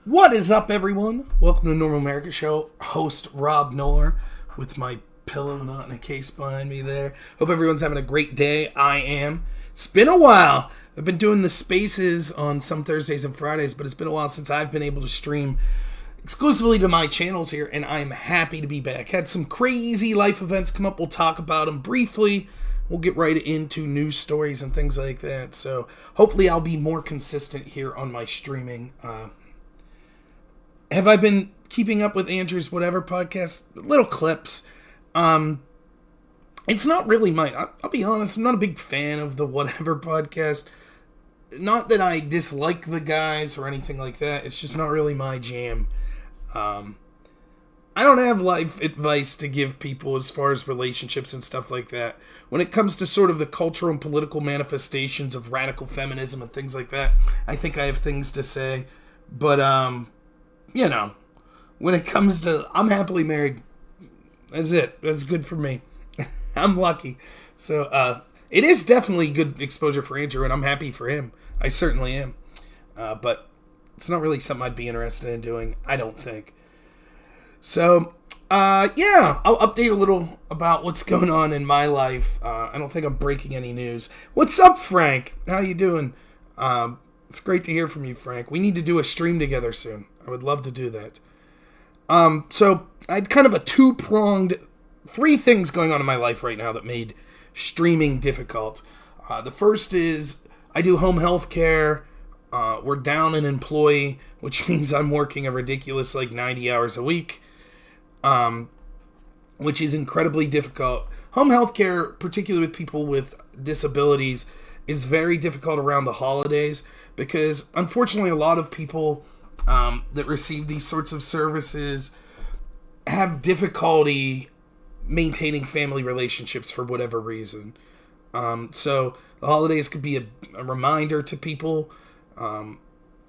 What is up, everyone? Welcome to Normal America Show. Host robnoerr with my pillow not in a case behind me there. Hope everyone's having a great day. I am. It's been a while. I've been doing the spaces on some Thursdays and Fridays, but it's been a while since I've been able to stream exclusively to my channels here, and I'm happy to be back. Had some crazy life events come up. We'll talk about them briefly. We'll get right into news stories and things like that. So hopefully I'll be more consistent here on my streaming. Have I been keeping up with Andrew's whatever podcast? Little clips. It's not really I'll be honest, I'm not a big fan of the whatever podcast. Not that I dislike the guys or anything like that. It's just not really my jam. I don't have life advice to give people as far as relationships and stuff like that. When it comes to sort of the cultural and political manifestations of radical feminism and things like that, I think I have things to say. But, you know, when it comes to, I'm happily married. That's it. That's good for me. I'm lucky. So, it is definitely good exposure for Andrew, and I'm happy for him. I certainly am. But it's not really something I'd be interested in doing, I don't think. So, yeah, I'll update a little about what's going on in my life. I don't think I'm breaking any news. What's up, Frank? How you doing? It's great to hear from you, Frank. We need to do a stream together soon. I would love to do that. So I had kind of a three things going on in my life right now that made streaming difficult. The first is I do home health care. We're down an employee, which means I'm working a ridiculous 90 hours a week, which is incredibly difficult. Home health care, particularly with people with disabilities, is very difficult around the holidays because, unfortunately, a lot of people that receive these sorts of services have difficulty maintaining family relationships for whatever reason. So the holidays could be a reminder to people.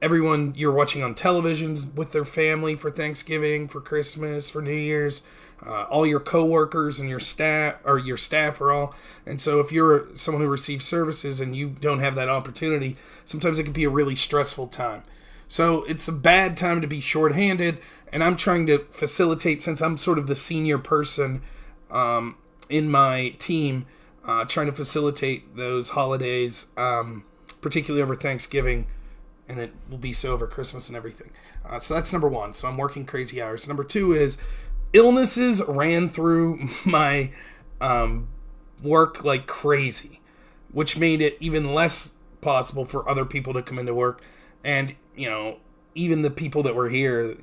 Everyone you're watching on televisions with their family for Thanksgiving, for Christmas, for New Year's, all your coworkers and your staff are all. And so if you're someone who receives services and you don't have that opportunity, sometimes it can be a really stressful time. So it's a bad time to be shorthanded, and I'm trying to facilitate, since I'm sort of the senior person in my team, trying to facilitate those holidays, particularly over Thanksgiving, and it will be so over Christmas and everything. So that's number one. So I'm working crazy hours. Number two is illnesses ran through my work like crazy, which made it even less possible for other people to come into work. And, even the people that were here,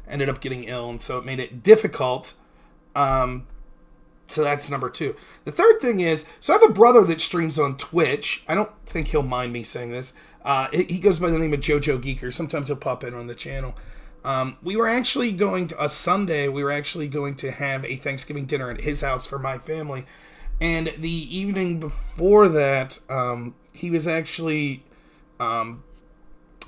ended up getting ill. And so it made it difficult. So that's number two. The third thing is, so I have a brother that streams on Twitch. I don't think he'll mind me saying this. He goes by the name of Jojo Geeker. Sometimes he'll pop in on the channel. We were actually going to, Sunday, to have a Thanksgiving dinner at his house for my family. And the evening before that, he was actually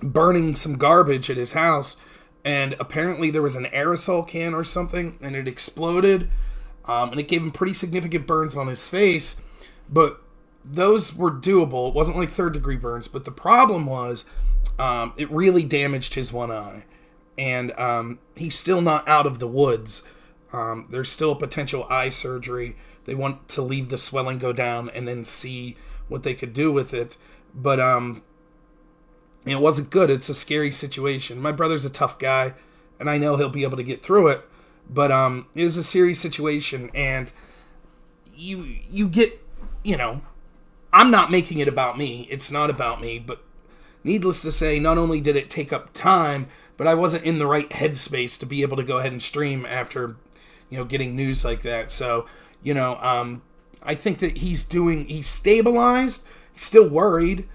burning some garbage at his house. And apparently there was an aerosol can or something, and it exploded. And it gave him pretty significant burns on his face. But those were doable. It wasn't like third-degree burns. But the problem was it really damaged his one eye. And he's still not out of the woods. There's still a potential eye surgery. They want to leave the swelling go down and then see what they could do with it. But it wasn't good. It's a scary situation. My brother's a tough guy, and I know he'll be able to get through it. But it was a serious situation, and you get, I'm not making it about me. It's not about me, but needless to say, not only did it take up time, but I wasn't in the right headspace to be able to go ahead and stream after, getting news like that. So, I think that he's stabilized. He's still worried.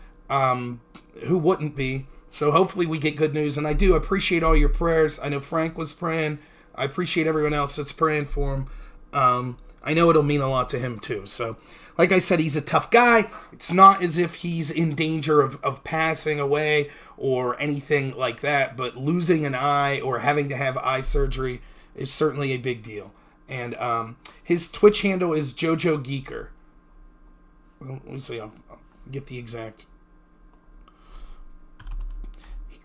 Who wouldn't be? So hopefully we get good news, and I do appreciate all your prayers. I know Frank was praying. I appreciate everyone else that's praying for him. I know it'll mean a lot to him too. So, like I said, he's a tough guy. It's not as if he's in danger of passing away or anything like that, but losing an eye or having to have eye surgery is certainly a big deal. And his Twitch handle is Jojo Geeker. Let me see, I'll get the exact.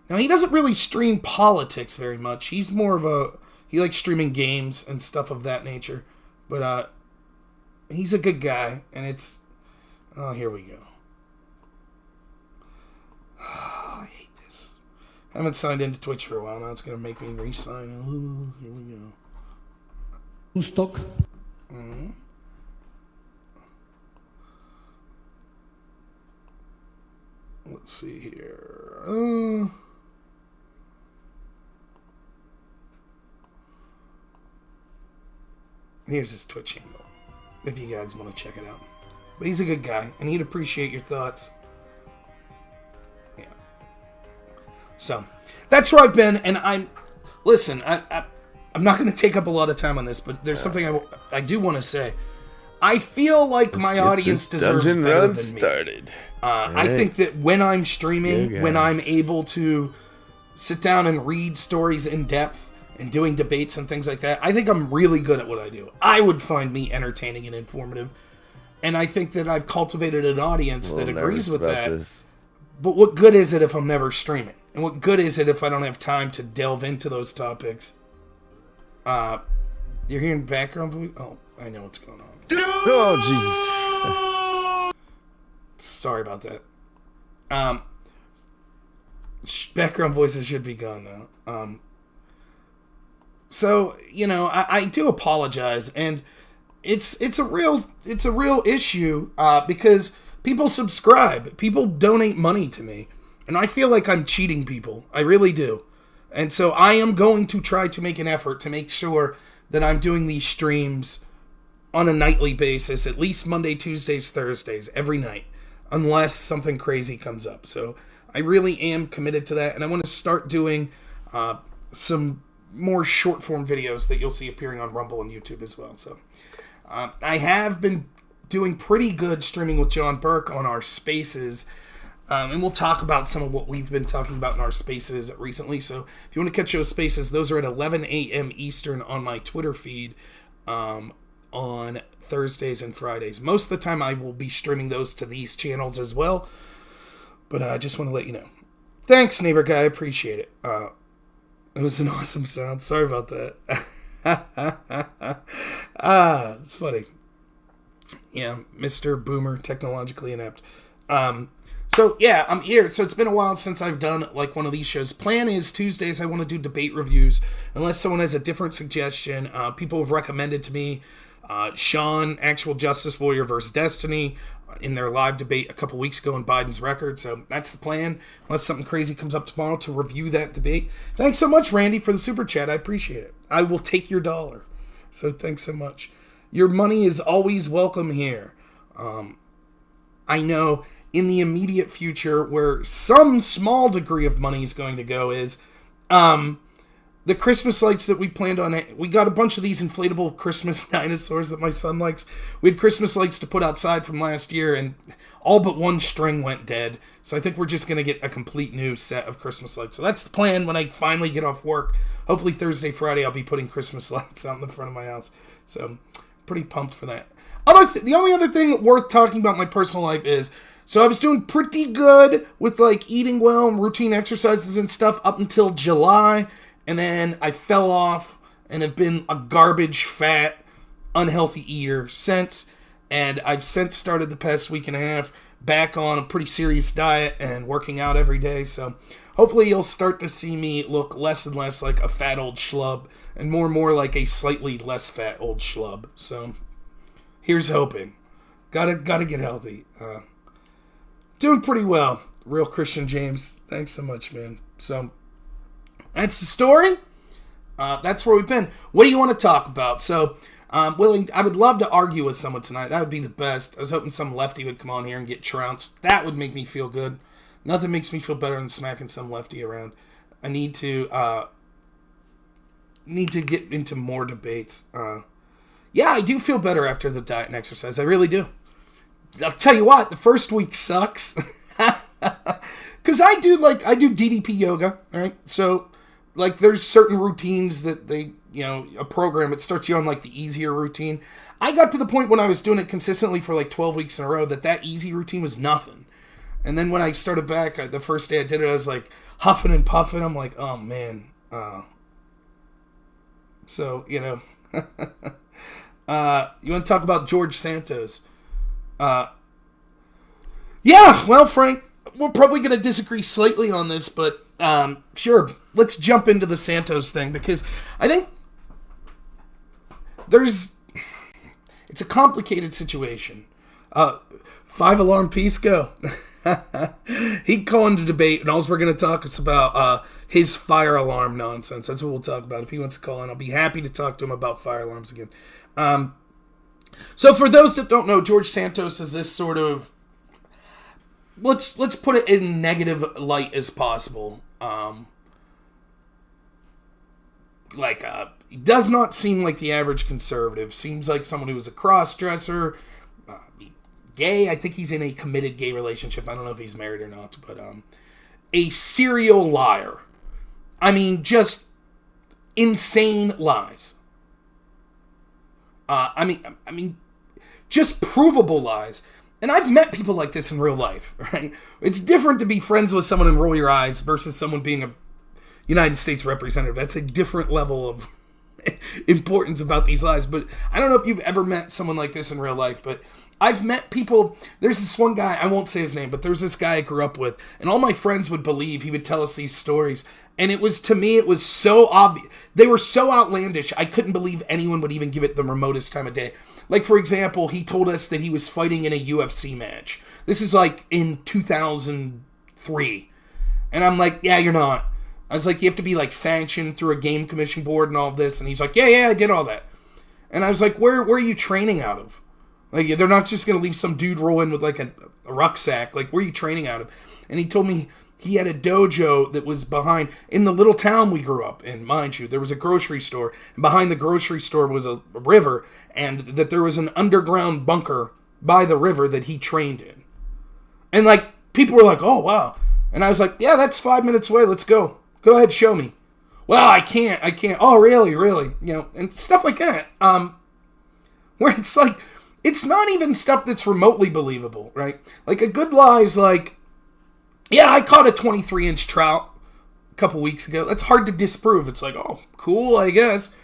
Now, he doesn't really stream politics very much. He's more of he likes streaming games and stuff of that nature. But, he's a good guy, and it's... Oh, here we go. I hate this. I haven't signed into Twitch for a while. Now it's going to make me re-sign. Oh, here we go. Stock. Mm-hmm. Let's see here. Here's his Twitch handle, if you guys want to check it out. But he's a good guy, and he'd appreciate your thoughts. Yeah. So, that's where I've been, and listen, I'm not going to take up a lot of time on this, but there's something I do want to say. I feel like my audience deserves better than started. Me. I think that when I'm streaming, when I'm able to sit down and read stories in depth and doing debates and things like that, I think I'm really good at what I do. I would find me entertaining and informative. And I think that I've cultivated an audience that agrees with that. But what good is it if I'm never streaming? And what good is it if I don't have time to delve into those topics? You're hearing background voice? Oh, I know what's going on. Oh, Jesus. Sorry about that. Background voices should be gone now. So, I do apologize, and it's a real issue because people subscribe, people donate money to me, and I feel like I'm cheating people. I really do. And so I am going to try to make an effort to make sure that I'm doing these streams on a nightly basis, at least Monday, Tuesdays, Thursdays, every night, unless something crazy comes up. So I really am committed to that, and I want to start doing some more short-form videos that you'll see appearing on Rumble and YouTube as well. So I have been doing pretty good streaming with John Burke on our Spaces, and we'll talk about some of what we've been talking about in our Spaces recently. So if you want to catch those Spaces, those are at 11 a.m. Eastern on my Twitter feed on Thursdays and Fridays. Most of the time I will be streaming those to these channels as well, but I just want to let you know. Thanks, neighbor guy. I appreciate it. It was an awesome sound. Sorry about that. It's funny. Yeah, Mr. Boomer, technologically inept. So, yeah, I'm here. So, it's been a while since I've done, like, one of these shows. Plan is Tuesdays, I want to do debate reviews. Unless someone has a different suggestion. People have recommended to me Sean, Actual Justice Warrior versus Destiny, in their live debate a couple weeks ago on Biden's record. So, that's the plan. Unless something crazy comes up tomorrow to review that debate. Thanks so much, Randy, for the super chat. I appreciate it. I will take your dollar. So, thanks so much. Your money is always welcome here. I know in the immediate future where some small degree of money is going to go is the Christmas lights that we planned on. We got a bunch of these inflatable Christmas dinosaurs that my son likes. We had Christmas lights to put outside from last year, and all but one string went dead. So I think we're just going to get a complete new set of Christmas lights. So that's the plan when I finally get off work. Hopefully Thursday, Friday, I'll be putting Christmas lights out in the front of my house. So pretty pumped for that. The only other thing worth talking about in my personal life is, so I was doing pretty good with like eating well and routine exercises and stuff up until July, and then I fell off and have been a garbage, fat, unhealthy eater since, and I've since started the past week and a half back on a pretty serious diet and working out every day, so hopefully you'll start to see me look less and less like a fat old schlub and more like a slightly less fat old schlub, so here's hoping. Gotta get healthy. Doing pretty well. Real Christian James. Thanks so much, man. So, that's the story. That's where we've been. What do you want to talk about? So, I would love to argue with someone tonight. That would be the best. I was hoping some lefty would come on here and get trounced. That would make me feel good. Nothing makes me feel better than smacking some lefty around. I need to get into more debates. Yeah, I do feel better after the diet and exercise. I really do. I'll tell you what, the first week sucks. Because I do DDP yoga, right? So, like, there's certain routines that a program, it starts you on, like, the easier routine. I got to the point when I was doing it consistently for, like, 12 weeks in a row that easy routine was nothing. And then when I started back, the first day I did it, I was like, huffing and puffing. I'm like, oh man. So, you know, you want to talk about George Santos? Yeah, well, Frank, we're probably going to disagree slightly on this, but sure, let's jump into the Santos thing, because I think it's a complicated situation. 5-alarm piece, go. He'd call into debate, and all we're going to talk is about his fire alarm nonsense. That's what we'll talk about. If he wants to call in, I'll be happy to talk to him about fire alarms again. So for those that don't know, George Santos is this sort of, let's put it in negative light as possible. He does not seem like the average conservative. Seems like someone who was a cross-dresser, gay. I think he's in a committed gay relationship. I don't know if he's married or not, but a serial liar. I mean, just insane lies. I mean, just provable lies. And I've met people like this in real life, right? It's different to be friends with someone and roll your eyes versus someone being a United States representative. That's a different level of importance about these lies. But I don't know if you've ever met someone like this in real life, but I've met people. There's this one guy, I won't say his name, but there's this guy I grew up with, and all my friends would believe. He would tell us these stories, and it was so obvious. They were so outlandish, I couldn't believe anyone would even give it the remotest time of day. Like, for example, he told us that he was fighting in a UFC match. This is like in 2003. And I'm like, yeah, you're not. I was like, you have to be like sanctioned through a game commission board and all of this. And he's like, yeah, I did all that. And I was like, where are you training out of? Like, they're not just going to leave some dude roll in with like a rucksack. Like, where are you training out of? And he told me he had a dojo that was behind, in the little town we grew up in, mind you, there was a grocery store. And behind the grocery store was a river, and that there was an underground bunker by the river that he trained in. And like, people were like, oh, wow. And I was like, yeah, that's 5 minutes away. Let's go. Go ahead, show me. Well, I can't. Oh, really? You know, and stuff like that. Where it's like, it's not even stuff that's remotely believable, right? Like, a good lie is like, yeah, I caught a 23-inch trout a couple weeks ago. That's hard to disprove. It's like, oh, cool, I guess.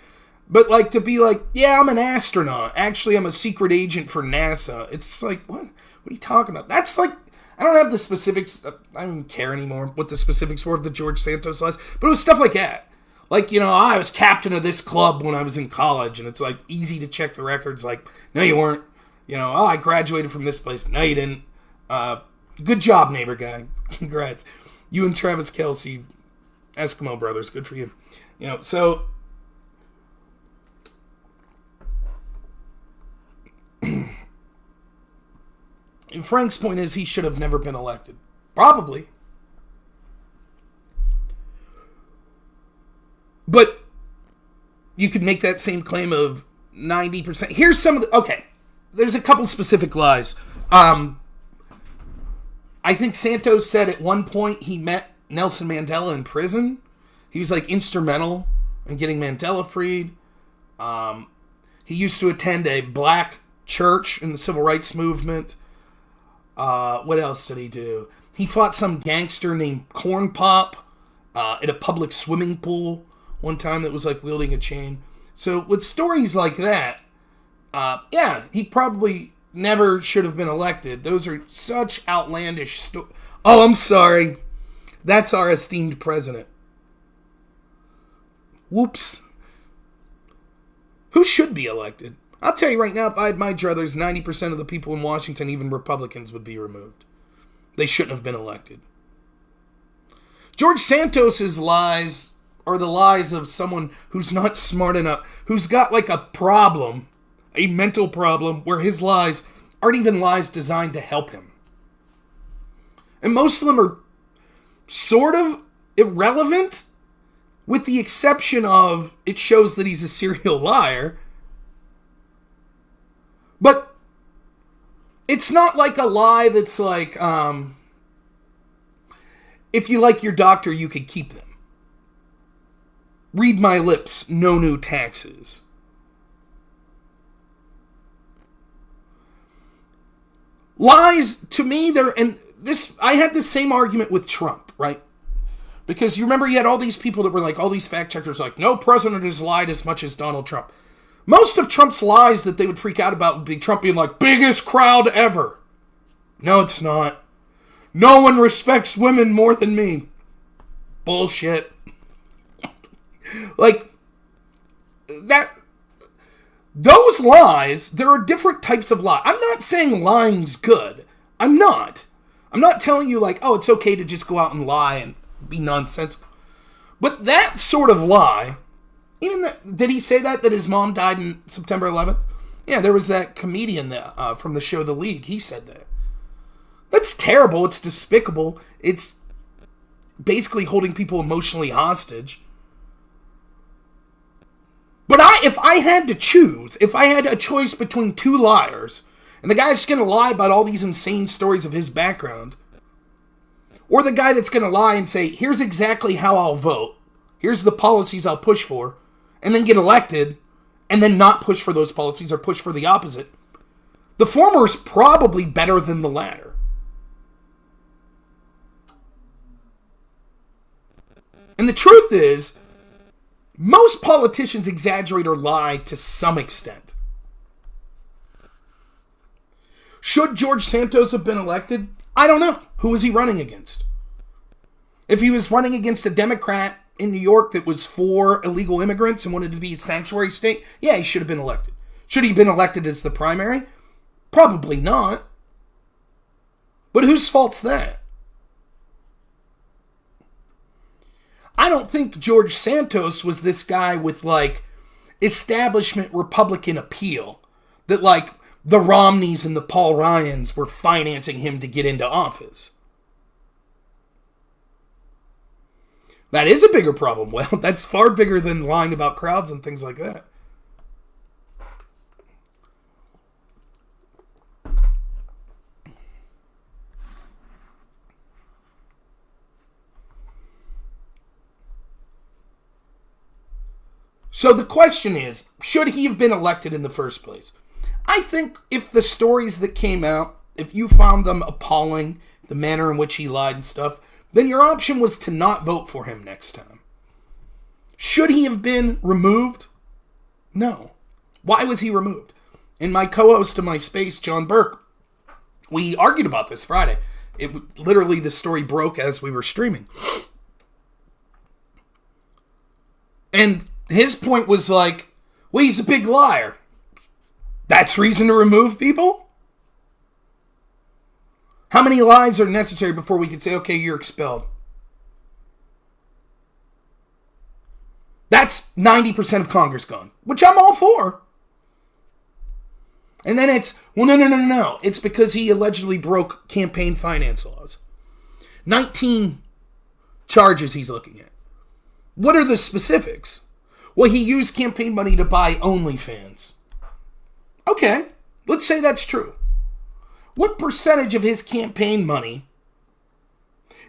But like, to be like, yeah, I'm an astronaut. Actually, I'm a secret agent for NASA. It's like, what are you talking about? That's like, I don't have the specifics. I don't care anymore what the specifics were of the George Santos lies. But it was stuff like that. Like, you know, I was captain of this club when I was in college. And it's like, easy to check the records. Like, no, you weren't. You know, I graduated from this place. No, you didn't. Good job, neighbor guy. Congrats. You and Travis Kelce, Eskimo brothers. Good for you. You know, so... And Frank's point is he should have never been elected. Probably. But you could make that same claim of 90%. Here's some of the... Okay. There's a couple specific lies. I think Santos said at one point he met Nelson Mandela in prison. He was like instrumental in getting Mandela freed. He used to attend a black church in the civil rights movement. What else did he do? He fought some gangster named Corn Pop at a public swimming pool one time that was like wielding a chain. So with stories like that, yeah, he probably never should have been elected. Those are such outlandish stories. Oh, I'm sorry. That's our esteemed president. Whoops. Who should be elected? I'll tell you right now, if I had my druthers, 90% of the people in Washington, even Republicans, would be removed. They shouldn't have been elected. George Santos's lies are the lies of someone who's not smart enough, who's got like a problem, a mental problem, where his lies aren't even lies designed to help him. And most of them are sort of irrelevant, with the exception of it shows that he's a serial liar. But it's not like a lie that's like, if you like your doctor, you could keep them. Read my lips, no new taxes. Lies, to me, and this, I had the same argument with Trump, right? Because you remember you had all these people that were like, all these fact checkers like, no president has lied as much as Donald Trump. Most of Trump's lies that they would freak out about would be Trump being like, biggest crowd ever. No, it's not. No one respects women more than me. Bullshit. Like, that... Those lies, there are different types of lies. I'm not saying lying's good. I'm not. I'm not telling you like, oh, it's okay to just go out and lie and be nonsensical. But that sort of lie, even that, did he say that his mom died on September 11th? Yeah, there was that comedian that, from the show The League. He said that. That's terrible. It's despicable. It's basically holding people emotionally hostage. But if I had to choose, if I had a choice between two liars, and the guy that's going to lie about all these insane stories of his background, or the guy that's going to lie and say, here's exactly how I'll vote, here's the policies I'll push for, and then get elected, and then not push for those policies or push for the opposite, the former is probably better than the latter. And the truth is, most politicians exaggerate or lie to some extent. Should George Santos have been elected? I don't know. Who was he running against? If he was running against a Democrat in New York that was for illegal immigrants and wanted to be a sanctuary state, yeah, he should have been elected. Should he have been elected as the primary? Probably not. But whose fault's that? I don't think George Santos was this guy with, like, establishment Republican appeal. That, like, the Romneys and the Paul Ryans were financing him to get into office. That is a bigger problem. Well, that's far bigger than lying about crowds and things like that. So the question is, should he have been elected in the first place? I think if the stories that came out, if you found them appalling, the manner in which he lied and stuff, then your option was to not vote for him next time. Should he have been removed? No. Why was he removed? And my co-host of my space, John Burke, we argued about this Friday. Literally, the story broke as we were streaming. And his point was like, well, he's a big liar. That's reason to remove people? How many lies are necessary before we could say, okay, you're expelled? That's 90% of Congress gone, which I'm all for. And then it's, well, no. It's because he allegedly broke campaign finance laws. 19 charges he's looking at. What are the specifics? Well, he used campaign money to buy OnlyFans. Okay, let's say that's true. What percentage of his campaign money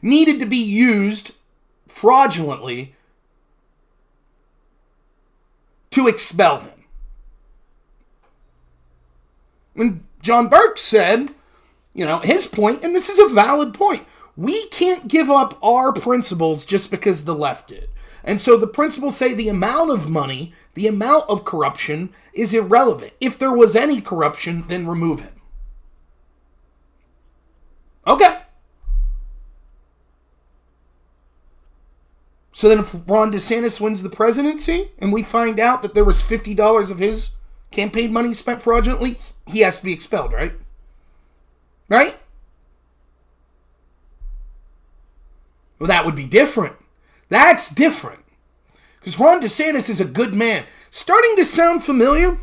needed to be used fraudulently to expel him? And John Burke said, his point, and this is a valid point, we can't give up our principles just because the left did. And so the principles say the amount of money, the amount of corruption is irrelevant. If there was any corruption, then remove him. Okay. So then if Ron DeSantis wins the presidency and we find out that there was $50 of his campaign money spent fraudulently, he has to be expelled, right? Right? Well, that would be different. That's different. Because Ron DeSantis is a good man. Starting to sound familiar?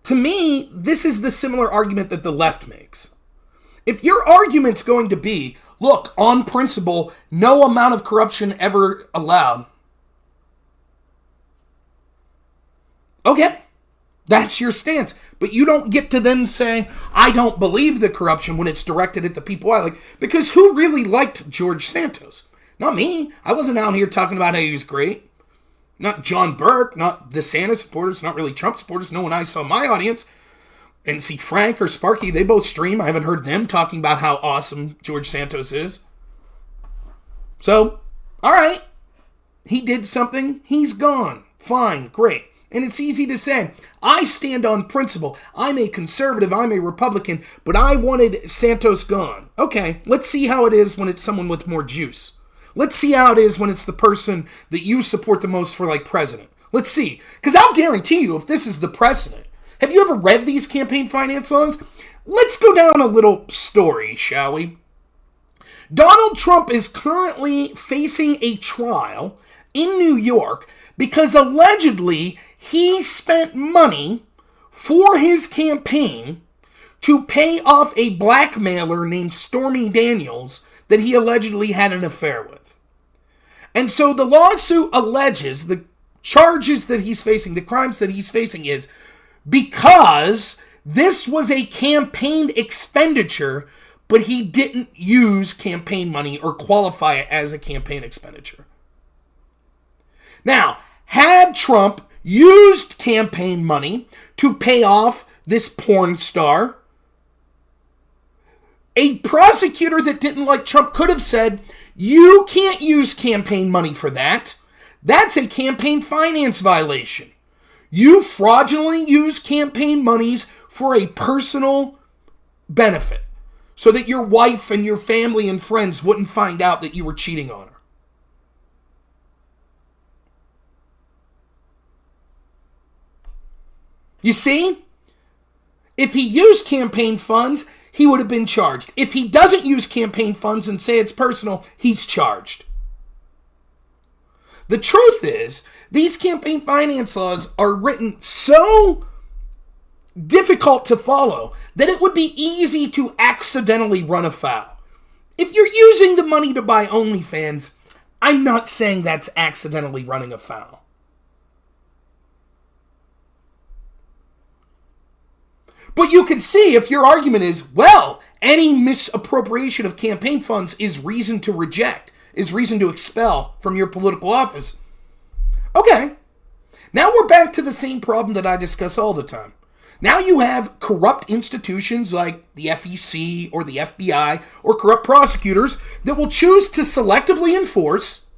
To me, this is the similar argument that the left makes. If your argument's going to be, look, on principle, no amount of corruption ever allowed. Okay, that's your stance. But you don't get to then say, I don't believe the corruption when it's directed at the people I like. Because who really liked George Santos? Not me. I wasn't out here talking about how he was great. Not John Burke, not DeSantis supporters, not really Trump supporters. No one I saw my audience. And see Frank or Sparky, they both stream. I haven't heard them talking about how awesome George Santos is. So, all right, he did something, he's gone. Fine, great. And it's easy to say, I stand on principle. I'm a conservative, I'm a Republican, but I wanted Santos gone. Okay, let's see how it is when it's someone with more juice. Let's see how it is when it's the person that you support the most for, like, president. Let's see. Because I'll guarantee you, if this is the precedent, have you ever read these campaign finance laws? Let's go down a little story, shall we? Donald Trump is currently facing a trial in New York because allegedly he spent money for his campaign to pay off a blackmailer named Stormy Daniels that he allegedly had an affair with. And so the lawsuit alleges, the charges that he's facing, the crimes that he's facing is because this was a campaign expenditure, but he didn't use campaign money or qualify it as a campaign expenditure. Now, had Trump used campaign money to pay off this porn star, a prosecutor that didn't like Trump could have said, you can't use campaign money for that. That's a campaign finance violation. You fraudulently use campaign monies for a personal benefit so that your wife and your family and friends wouldn't find out that you were cheating on her. You see? If he used campaign funds, he would have been charged. If he doesn't use campaign funds and say it's personal, he's charged. The truth is, these campaign finance laws are written so difficult to follow that it would be easy to accidentally run afoul. If you're using the money to buy OnlyFans, I'm not saying that's accidentally running afoul. But you can see if your argument is, well, any misappropriation of campaign funds is reason to reject, is reason to expel from your political office. Okay, now we're back to the same problem that I discuss all the time. Now you have corrupt institutions like the FEC or the FBI or corrupt prosecutors that will choose to selectively enforce,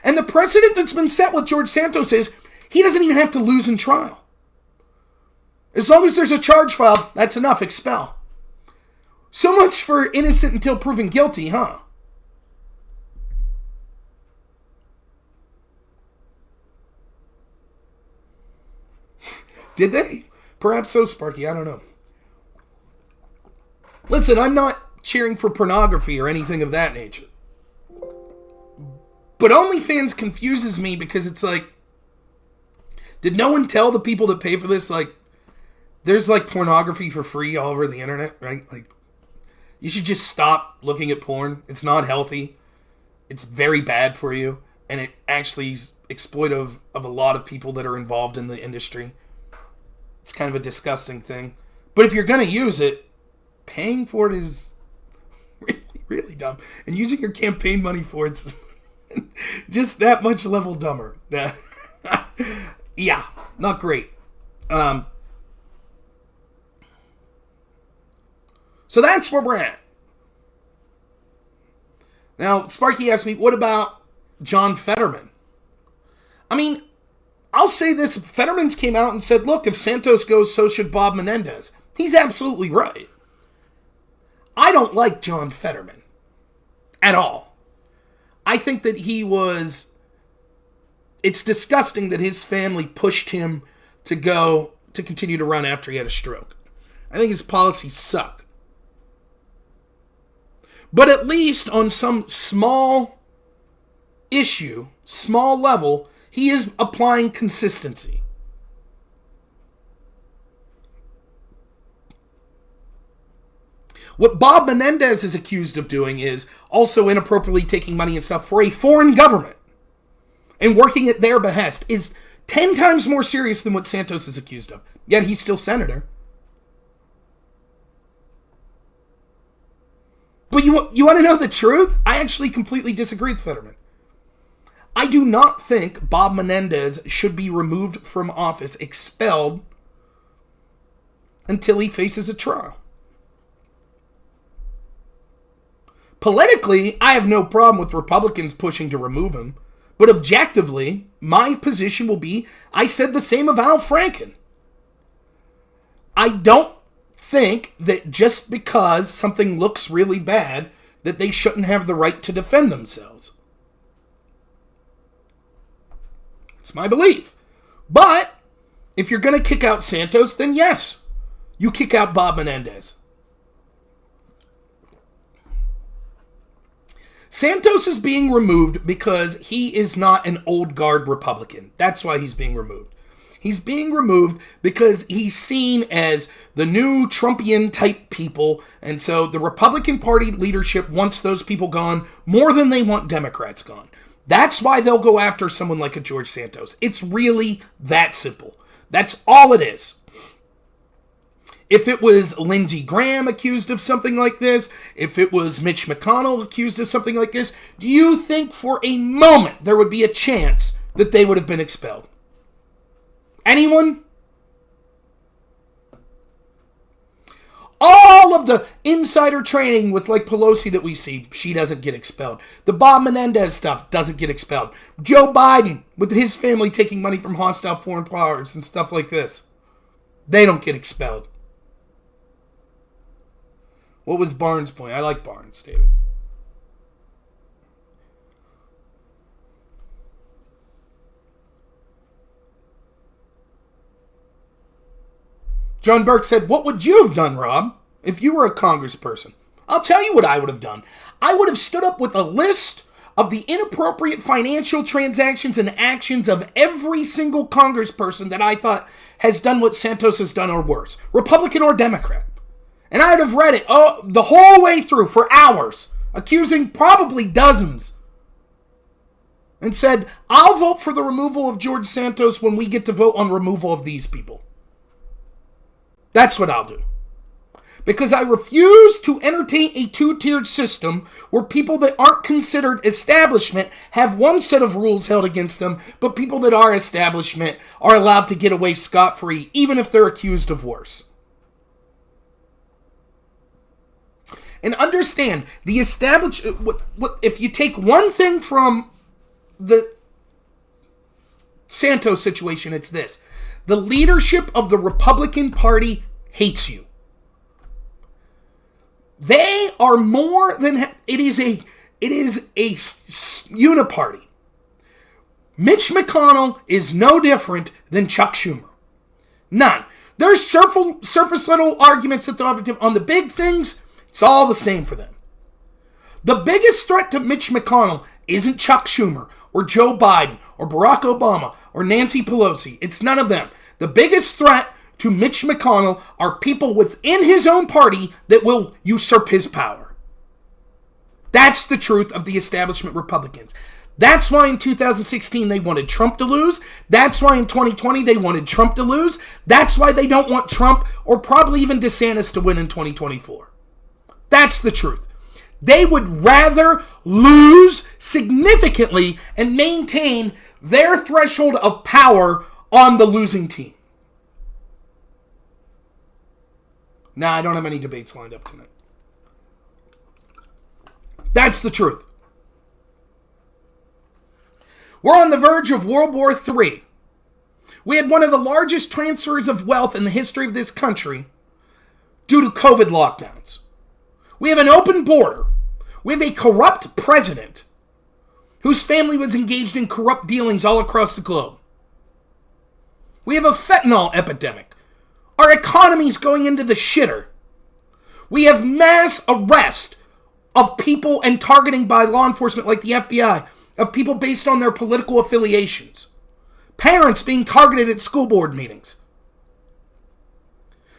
and the precedent that's been set with George Santos is he doesn't even have to lose in trial. As long as there's a charge filed, that's enough, expel. So much for innocent until proven guilty, huh? Did they? Perhaps so, Sparky, I don't know. Listen, I'm not cheering for pornography or anything of that nature. But OnlyFans confuses me because it's like, did no one tell the people that pay for this, like, there's like pornography for free all over the internet, right? Like, you should just stop looking at porn. It's not healthy. It's very bad for you. And it actually is exploitive of a lot of people that are involved in the industry. It's kind of a disgusting thing. But if you're going to use it, paying for it is really, really dumb. And using your campaign money for it's just that much level dumber. Yeah, not great. So that's where we're at. Now, Sparky asked me, what about John Fetterman? I mean, I'll say this. Fetterman's came out and said, look, if Santos goes, so should Bob Menendez. He's absolutely right. I don't like John Fetterman at all. I think that it's disgusting that his family pushed him to continue to run after he had a stroke. I think his policies suck. But at least on some small issue, small level, he is applying consistency. What Bob Menendez is accused of doing is also inappropriately taking money and stuff for a foreign government and working at their behest is 10 times more serious than what Santos is accused of. Yet he's still senator. But you want to know the truth? I actually completely disagree with Fetterman. I do not think Bob Menendez should be removed from office, expelled, until he faces a trial. Politically, I have no problem with Republicans pushing to remove him. But objectively, my position will be, I said the same of Al Franken. I don't think that just because something looks really bad, that they shouldn't have the right to defend themselves. It's my belief. But if you're going to kick out Santos, then yes, you kick out Bob Menendez. Santos is being removed because he is not an old guard Republican. That's why he's being removed. He's being removed because he's seen as the new Trumpian type people, and so the Republican Party leadership wants those people gone more than they want Democrats gone. That's why they'll go after someone like a George Santos. It's really that simple. That's all it is. If it was Lindsey Graham accused of something like this, if it was Mitch McConnell accused of something like this, do you think for a moment there would be a chance that they would have been expelled? Anyone? All of the insider trading with like Pelosi that we see, she doesn't get expelled. The Bob Menendez stuff doesn't get expelled. Joe Biden with his family taking money from hostile foreign powers and stuff like this, they don't get expelled. What was Barnes' point? I like Barnes, David. John Burke said, what would you have done, Rob, if you were a congressperson? I'll tell you what I would have done. I would have stood up with a list of the inappropriate financial transactions and actions of every single congressperson that I thought has done what Santos has done or worse, Republican or Democrat. And I'd have read it the whole way through for hours, accusing probably dozens, and said, I'll vote for the removal of George Santos when we get to vote on removal of these people. That's what I'll do. Because I refuse to entertain a two-tiered system where people that aren't considered establishment have one set of rules held against them, but people that are establishment are allowed to get away scot-free, even if they're accused of worse. And understand, the if you take one thing from the Santos situation, it's this. The leadership of the Republican Party hates you. They are more than... It is a uniparty. Mitch McConnell is no different than Chuck Schumer. None. There's surface little arguments that they'll have to... On the big things, it's all the same for them. The biggest threat to Mitch McConnell isn't Chuck Schumer or Joe Biden or Barack Obama or Nancy Pelosi. It's none of them. The biggest threat to Mitch McConnell are people within his own party that will usurp his power. That's the truth of the establishment Republicans. That's why in 2016 they wanted Trump to lose. That's why in 2020 they wanted Trump to lose. That's why they don't want Trump or probably even DeSantis to win in 2024. That's the truth. They would rather lose significantly and maintain their threshold of power on the losing team. Nah, I don't have any debates lined up tonight. That's the truth. We're on the verge of World War III. We had one of the largest transfers of wealth in the history of this country due to COVID lockdowns. We have an open border. We have a corrupt president whose family was engaged in corrupt dealings all across the globe. We have a fentanyl epidemic. Our economy's going into the shitter. We have mass arrest of people and targeting by law enforcement like the FBI of people based on their political affiliations. Parents being targeted at school board meetings.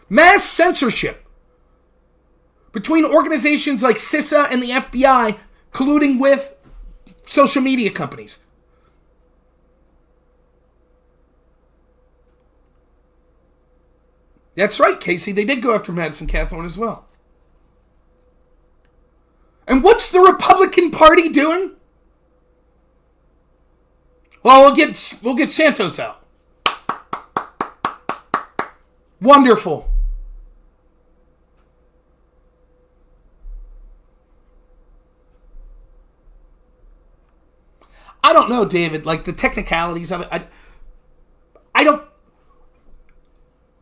Mass censorship between organizations like CISA and the FBI colluding with social media companies. That's right, Casey. They did go after Madison Cawthorn as well. And what's the Republican Party doing? Well, we'll get Santos out. don't know, David. Like, the technicalities of it, I don't...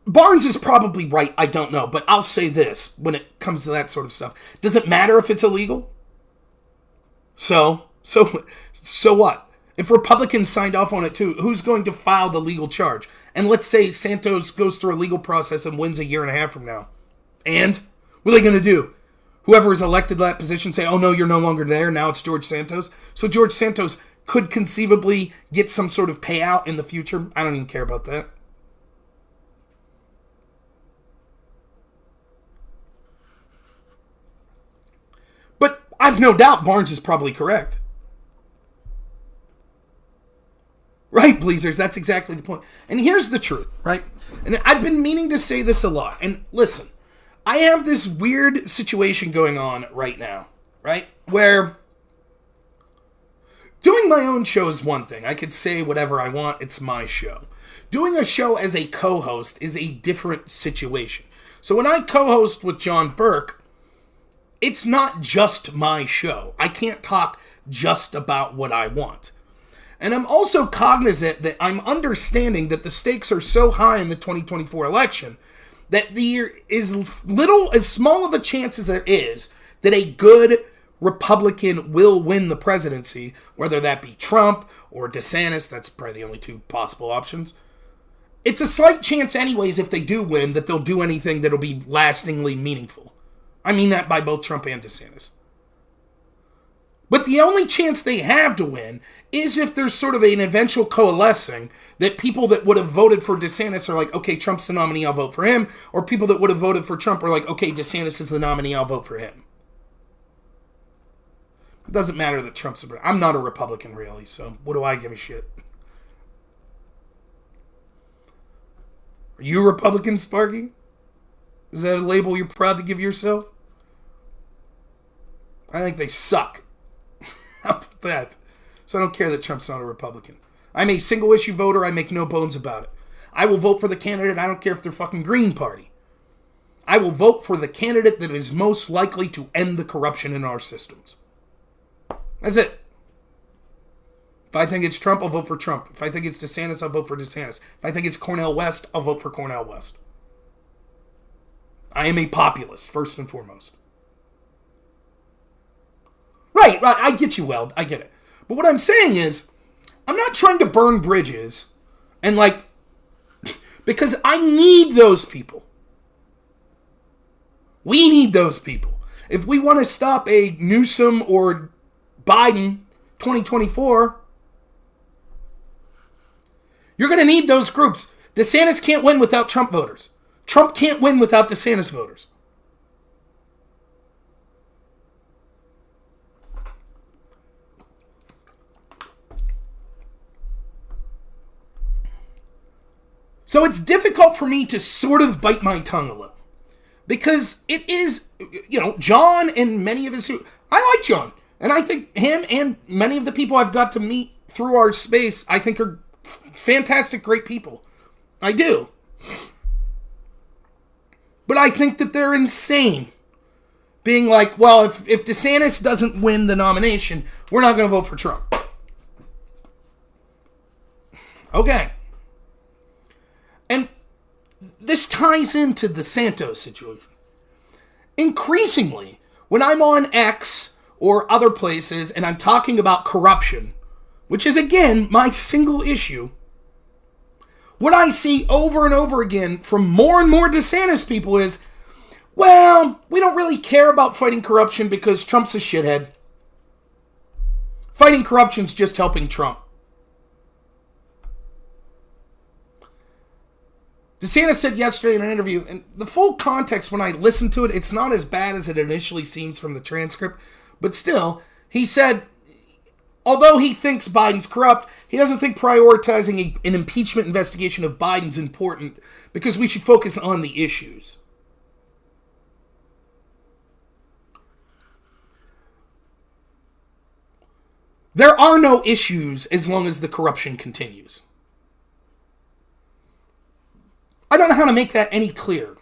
Barnes is probably right, I don't know. But I'll say this, when it comes to that sort of stuff. Does it matter if it's illegal? So what? If Republicans signed off on it too, who's going to file the legal charge? And let's say Santos goes through a legal process and wins a year and a half from now. And? What are they going to do? Whoever is elected to that position say, oh no, you're no longer there, now it's George Santos. So George Santos could conceivably get some sort of payout in the future. I don't even care about that. But I've no doubt Barnes is probably correct. Right, Bleezers, that's exactly the point. And here's the truth, right? And I've been meaning to say this a lot. And listen, I have this weird situation going on right now, right? Where doing my own show is one thing. I could say whatever I want. It's my show. Doing a show as a co-host is a different situation. So when I co-host with John Burke, it's not just my show. I can't talk just about what I want. And I'm also cognizant that I'm understanding that the stakes are so high in the 2024 election that there is as small of a chance as there is that a good Republican will win the presidency, whether that be Trump or DeSantis. That's probably the only two possible options. It's a slight chance anyways, if they do win, that they'll do anything that'll be lastingly meaningful. I mean that by both Trump and DeSantis. But the only chance they have to win is if there's sort of an eventual coalescing that people that would have voted for DeSantis are like, okay, Trump's the nominee, I'll vote for him. Or people that would have voted for Trump are like, okay, DeSantis is the nominee, I'll vote for him. It doesn't matter that Trump's I'm not a Republican, really, so what do I give a shit? Are you a Republican, Sparky? Is that a label you're proud to give yourself? I think they suck. How about that? So I don't care that Trump's not a Republican. I'm a single-issue voter. I make no bones about it. I will vote for the candidate. I don't care if they're fucking Green Party. I will vote for the candidate that is most likely to end the corruption in our systems. That's it. If I think it's Trump, I'll vote for Trump. If I think it's DeSantis, I'll vote for DeSantis. If I think it's Cornel West, I'll vote for Cornel West. I am a populist, first and foremost. Right, I get you, Weld. I get it. But what I'm saying is, I'm not trying to burn bridges and because I need those people. We need those people. If we want to stop a Newsom or Biden 2024, you're going to need those groups. DeSantis can't win without Trump voters. Trump can't win without DeSantis voters. So it's difficult for me to sort of bite my tongue a little. Because it is, John and many of his... I like John. And I think him and many of the people I've got to meet through our space, I think are fantastic, great people. I do. But I think that they're insane. Being like, well, if DeSantis doesn't win the nomination, we're not going to vote for Trump. Okay. And this ties into the Santos situation. Increasingly, when I'm on X or other places and I'm talking about corruption, which is, again, my single issue, what I see over and over again from more and more DeSantis people is, well, we don't really care about fighting corruption because Trump's a shithead. Fighting corruption's just helping Trump. DeSantis said yesterday in an interview, and the full context when I listen to it, it's not as bad as it initially seems from the transcript, but still, he said, although he thinks Biden's corrupt, he doesn't think prioritizing an impeachment investigation of Biden's important because we should focus on the issues. There are no issues as long as the corruption continues. I don't know how to make that any clearer.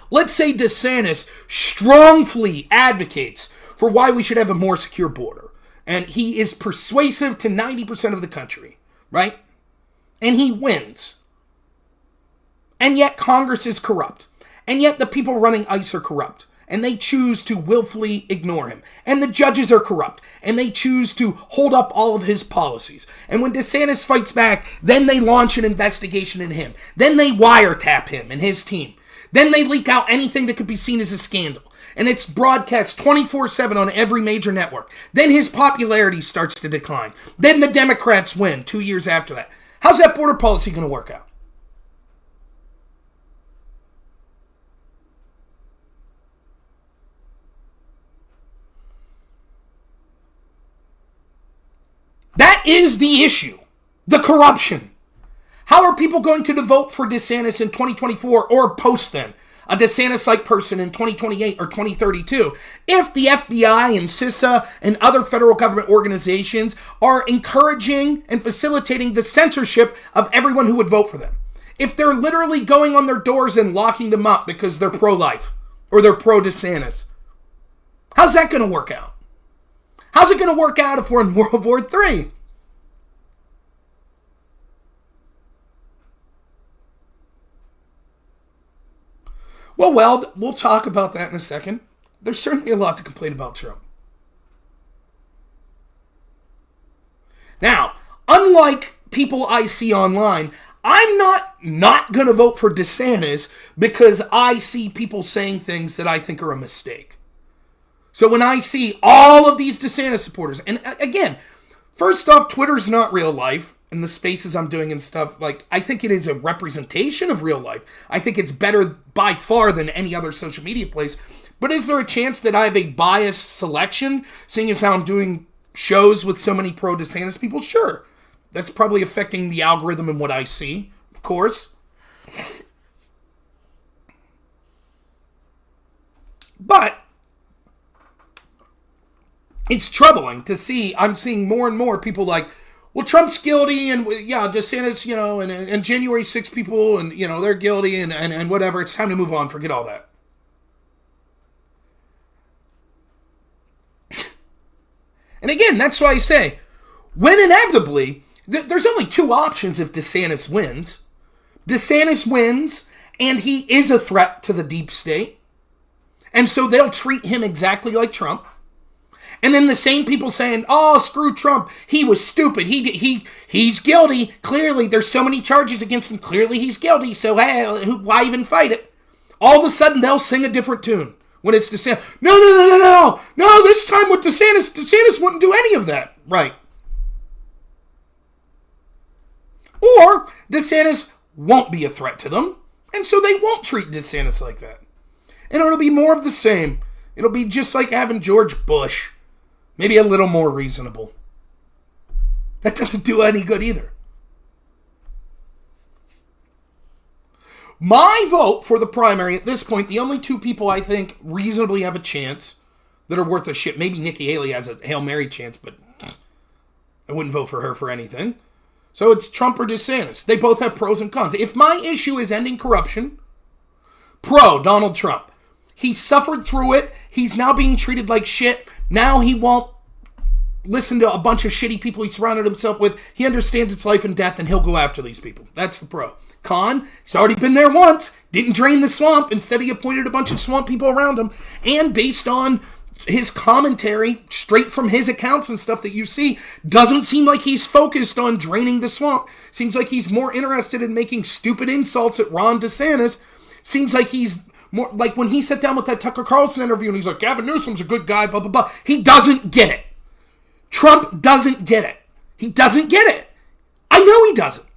Let's say DeSantis strongly advocates for why we should have a more secure border And he is persuasive to 90% of the country, right? And he wins. And yet Congress is corrupt. And yet the people running ICE are corrupt. And they choose to willfully ignore him. And the judges are corrupt. And they choose to hold up all of his policies. And when DeSantis fights back, then they launch an investigation in him. Then they wiretap him and his team. Then they leak out anything that could be seen as a scandal. And it's broadcast 24/7 on every major network. Then his popularity starts to decline. Then the Democrats win 2 years after that. How's that border policy going to work out? That is the issue. The corruption. How are people going to vote for DeSantis in 2024 or post then? A DeSantis-like person in 2028 or 2032 if the FBI and CISA and other federal government organizations are encouraging and facilitating the censorship of everyone who would vote for them. If they're literally going on their doors and locking them up because they're pro-life or they're pro-DeSantis. How's that going to work out? How's it going to work out if we're in World War III? Well, we'll talk about that in a second. There's certainly a lot to complain about Trump. Now, unlike people I see online, I'm not going to vote for DeSantis because I see people saying things that I think are a mistake. So when I see all of these DeSantis supporters, and again, first off, Twitter's not real life. And the spaces I'm doing and stuff, like, I think it is a representation of real life. I think it's better by far than any other social media place. But is there a chance that I have a biased selection, seeing as how I'm doing shows with so many pro-DeSantis people? Sure. That's probably affecting the algorithm and what I see, of course. But it's troubling to see, I'm seeing more and more people like, well, Trump's guilty, and yeah, DeSantis, and January 6 people, and, they're guilty, and whatever. It's time to move on. Forget all that. And again, that's why I say, when inevitably, there's only two options if DeSantis wins. DeSantis wins, and he is a threat to the deep state. And so they'll treat him exactly like Trump. And then the same people saying, oh, screw Trump. He was stupid. He's guilty. Clearly, there's so many charges against him. Clearly, he's guilty. So, hey, why even fight it? All of a sudden, they'll sing a different tune when it's DeSantis. No, this time with DeSantis wouldn't do any of that. Right. Or DeSantis won't be a threat to them. And so they won't treat DeSantis like that. And it'll be more of the same. It'll be just like having George Bush. Maybe a little more reasonable. That doesn't do any good either. My vote for the primary at this point, the only two people I think reasonably have a chance that are worth a shit. Maybe Nikki Haley has a Hail Mary chance, but I wouldn't vote for her for anything. So it's Trump or DeSantis. They both have pros and cons. If my issue is ending corruption, pro Donald Trump. He suffered through it. He's now being treated like shit. Now he won't listen to a bunch of shitty people he surrounded himself with. He understands it's life and death, and he'll go after these people. That's the pro. Con, he's already been there once. Didn't drain the swamp. Instead, he appointed a bunch of swamp people around him. And based on his commentary, straight from his accounts and stuff that you see, doesn't seem like he's focused on draining the swamp. Seems like he's more interested in making stupid insults at Ron DeSantis. Seems like he's more like when he sat down with that Tucker Carlson interview and he's like, Gavin Newsom's a good guy, blah, blah, blah. He doesn't get it. Trump doesn't get it. He doesn't get it. I know he doesn't.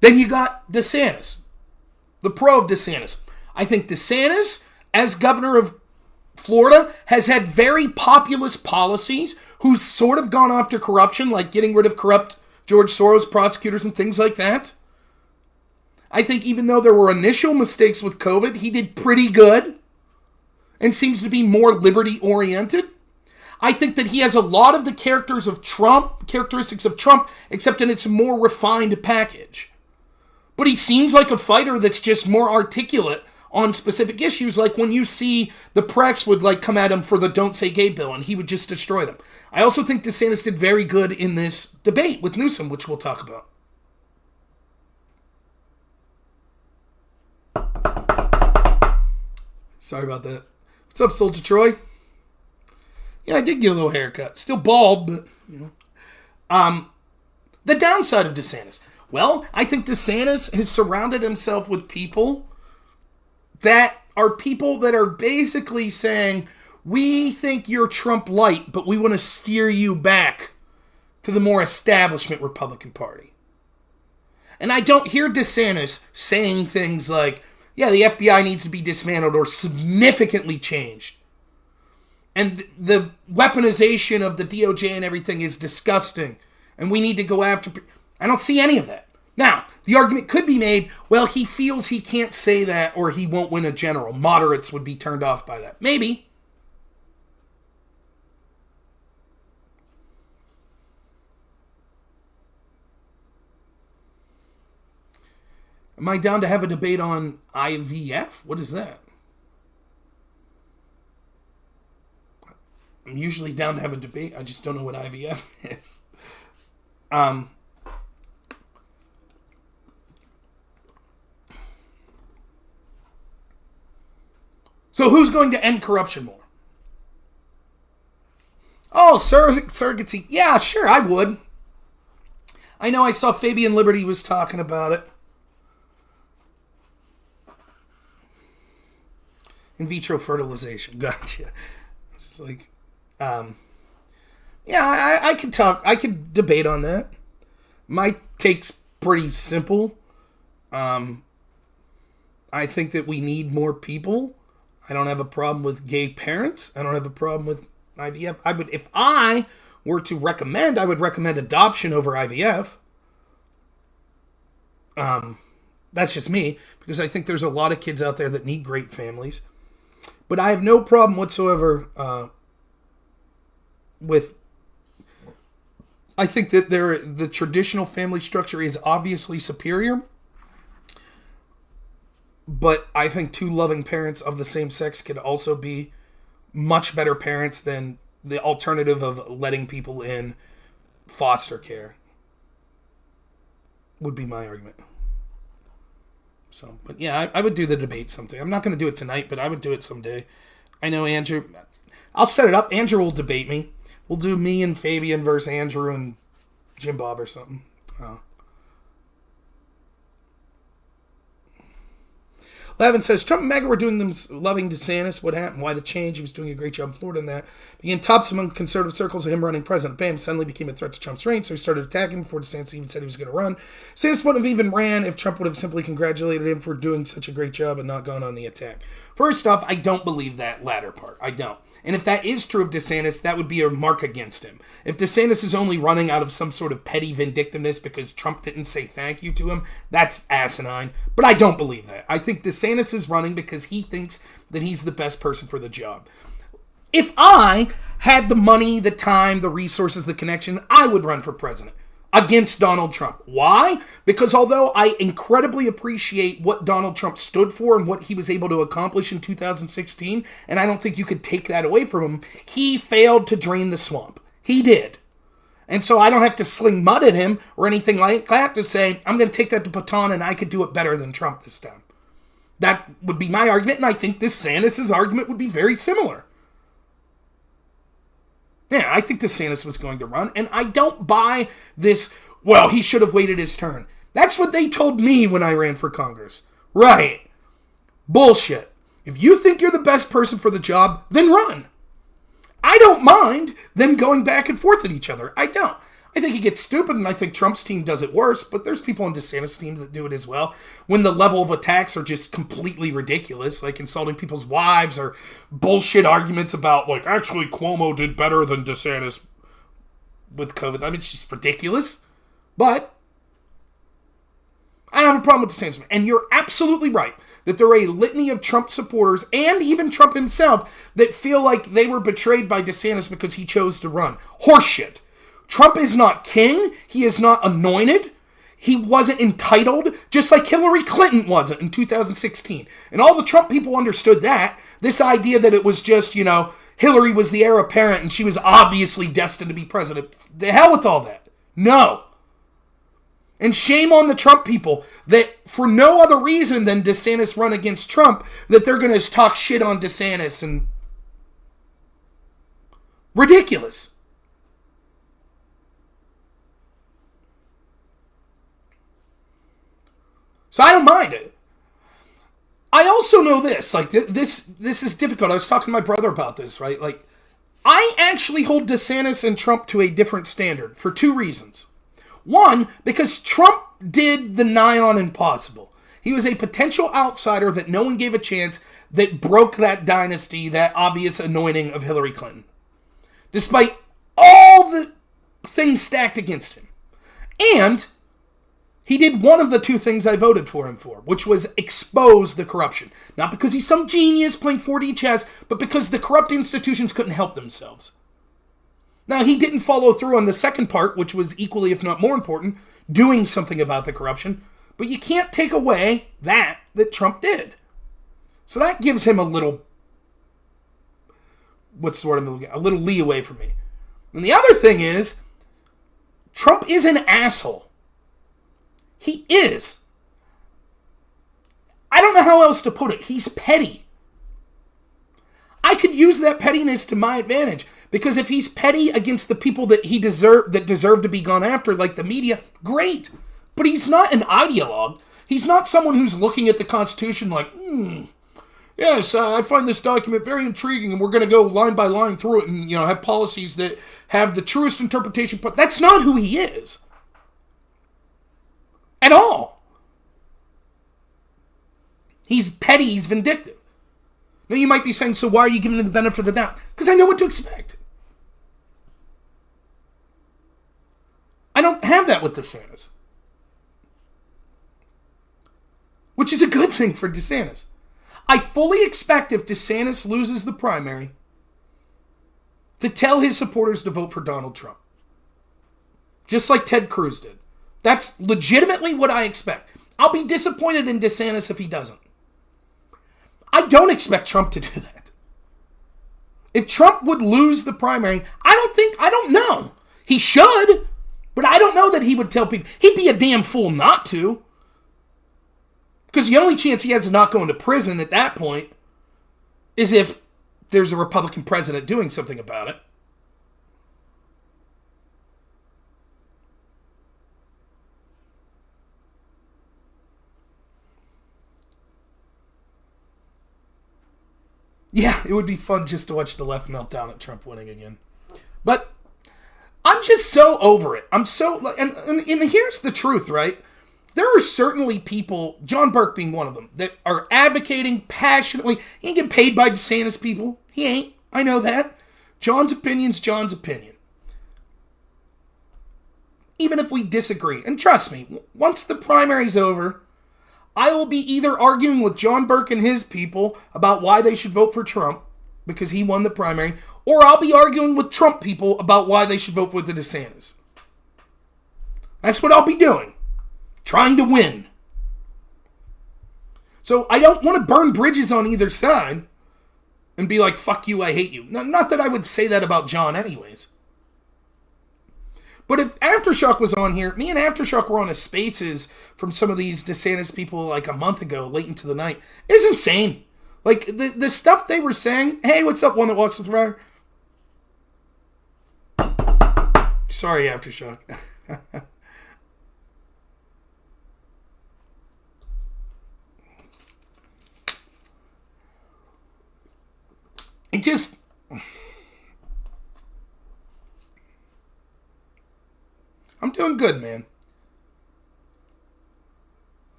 Then you got DeSantis, the pro of DeSantis. I think DeSantis, as governor of Florida, has had very populist policies, who's sort of gone after corruption, like getting rid of corrupt George Soros prosecutors and things like that. I think even though there were initial mistakes with COVID, he did pretty good and seems to be more liberty-oriented. I think that he has a lot of the characteristics of Trump, except in its more refined package. But he seems like a fighter that's just more articulate on specific issues, like when you see the press would like come at him for the Don't Say Gay bill, and he would just destroy them. I also think DeSantis did very good in this debate with Newsom, which we'll talk about. Sorry about that. What's up, Soldier Troy? Yeah, I did get a little haircut. Still bald, but, you know. The downside of DeSantis. Well, I think DeSantis has surrounded himself with people that are basically saying, we think you're Trump light, but we want to steer you back to the more establishment Republican Party. And I don't hear DeSantis saying things like, yeah, the FBI needs to be dismantled or significantly changed. And the weaponization of the DOJ and everything is disgusting. And we need to go after... I don't see any of that. Now, the argument could be made, well, he feels he can't say that or he won't win a general. Moderates would be turned off by that. Maybe. Am I down to have a debate on IVF? What is that? I'm usually down to have a debate. I just don't know what IVF is. So who's going to end corruption more? Oh, surrogacy. Yeah, sure, I would. I know I saw Fabian Liberty was talking about it. In vitro fertilization. Gotcha. Just like, yeah, I could talk. I could debate on that. My take's pretty simple. I think that we need more people. I don't have a problem with gay parents. I don't have a problem with IVF. If I were to recommend, I would recommend adoption over IVF. That's just me, because I think there's a lot of kids out there that need great families. But I have no problem whatsoever with... I think that the traditional family structure is obviously superior. But I think two loving parents of the same sex could also be much better parents than the alternative of letting people in foster care. Would be my argument. So, but yeah, I would do the debate someday. I'm not going to do it tonight, but I would do it someday. I know Andrew. I'll set it up. Andrew will debate me. We'll do me and Fabian versus Andrew and Jim Bob or something. Levin says, Trump and MAGA were doing them loving DeSantis. What happened? Why the change? He was doing a great job in Florida in that. Began tops among conservative circles of him running president. Bam, suddenly became a threat to Trump's reign, so he started attacking him before DeSantis even said he was going to run. DeSantis wouldn't have even ran if Trump would have simply congratulated him for doing such a great job and not gone on the attack. First off, I don't believe that latter part. I don't. And if that is true of DeSantis, that would be a mark against him. If DeSantis is only running out of some sort of petty vindictiveness because Trump didn't say thank you to him, that's asinine. But I don't believe that. I think DeSantis is running because he thinks that he's the best person for the job. If I had the money, the time, the resources, the connection, I would run for president against Donald Trump. Why? Because although I incredibly appreciate what Donald Trump stood for and what he was able to accomplish in 2016, and I don't think you could take that away from him, he failed to drain the swamp. He did. And so I don't have to sling mud at him or anything like that to say, I'm going to take that to Baton and I could do it better than Trump this time. That would be my argument, and I think DeSantis' argument would be very similar. Yeah, I think DeSantis was going to run, and I don't buy this, well, he should have waited his turn. That's what they told me when I ran for Congress. Right. Bullshit. If you think you're the best person for the job, then run. I don't mind them going back and forth at each other. I don't. I think he gets stupid, and I think Trump's team does it worse, but there's people on DeSantis' team that do it as well. When the level of attacks are just completely ridiculous, like insulting people's wives or bullshit arguments about, like, actually Cuomo did better than DeSantis with COVID. I mean, it's just ridiculous. But I don't have a problem with DeSantis. And you're absolutely right that there are a litany of Trump supporters and even Trump himself that feel like they were betrayed by DeSantis because he chose to run. Horseshit. Trump is not king. He is not anointed. he wasn't entitled, just like Hillary Clinton wasn't in 2016. And all the Trump people understood that. This idea that it was just, Hillary was the heir apparent and she was obviously destined to be president. The hell with all that. No. And shame on the Trump people that for no other reason than DeSantis run against Trump, that they're going to talk shit on DeSantis and ridiculous. So I don't mind it. I also know this, this is difficult. I was talking to my brother about this, right? I actually hold DeSantis and Trump to a different standard for two reasons. One, because Trump did the nigh on impossible. He was a potential outsider that no one gave a chance, that broke that dynasty, that obvious anointing of Hillary Clinton. Despite all the things stacked against him. And he did one of the two things I voted for him for, which was expose the corruption. Not because he's some genius playing 4D chess, but because the corrupt institutions couldn't help themselves. Now, he didn't follow through on the second part, which was equally, if not more important, doing something about the corruption. But you can't take away that Trump did. So that gives him a little, a little leeway for me. And the other thing is, Trump is an asshole. He is. I don't know how else to put it. He's petty. I could use that pettiness to my advantage. Because if he's petty against the people that deserve to be gone after, like the media, great. But he's not an ideologue. He's not someone who's looking at the Constitution like, yes, I find this document very intriguing and we're going to go line by line through it and, have policies that have the truest interpretation. But that's not who he is. At all. He's petty, he's vindictive. Now you might be saying, so why are you giving him the benefit of the doubt? Because I know what to expect. I don't have that with DeSantis. Which is a good thing for DeSantis. I fully expect if DeSantis loses the primary to tell his supporters to vote for Donald Trump. Just like Ted Cruz did. That's legitimately what I expect. I'll be disappointed in DeSantis if he doesn't. I don't expect Trump to do that. If Trump would lose the primary, I don't know. He should, but I don't know that he would tell people. He'd be a damn fool not to. Because the only chance he has of not going to prison at that point is if there's a Republican president doing something about it. Yeah, it would be fun just to watch the left melt down at Trump winning again. But I'm just so over it. I'm so... And here's the truth, right? There are certainly people, John Burke being one of them, that are advocating passionately. He ain't getting paid by DeSantis people. He ain't. I know that. John's opinion's John's opinion. Even if we disagree. And trust me, once the primary's over, I will be either arguing with John Burke and his people about why they should vote for Trump, because he won the primary, or I'll be arguing with Trump people about why they should vote for the DeSantis. That's what I'll be doing. Trying to win. So I don't want to burn bridges on either side and be like, fuck you, I hate you. Not that I would say that about John anyways. But if Aftershock was on here, me and Aftershock were on a Spaces from some of these DeSantis people like a month ago, late into the night. It's insane. Like, the stuff they were saying, hey, what's up, one that walks with fire? Sorry, Aftershock. It just... I'm doing good, man.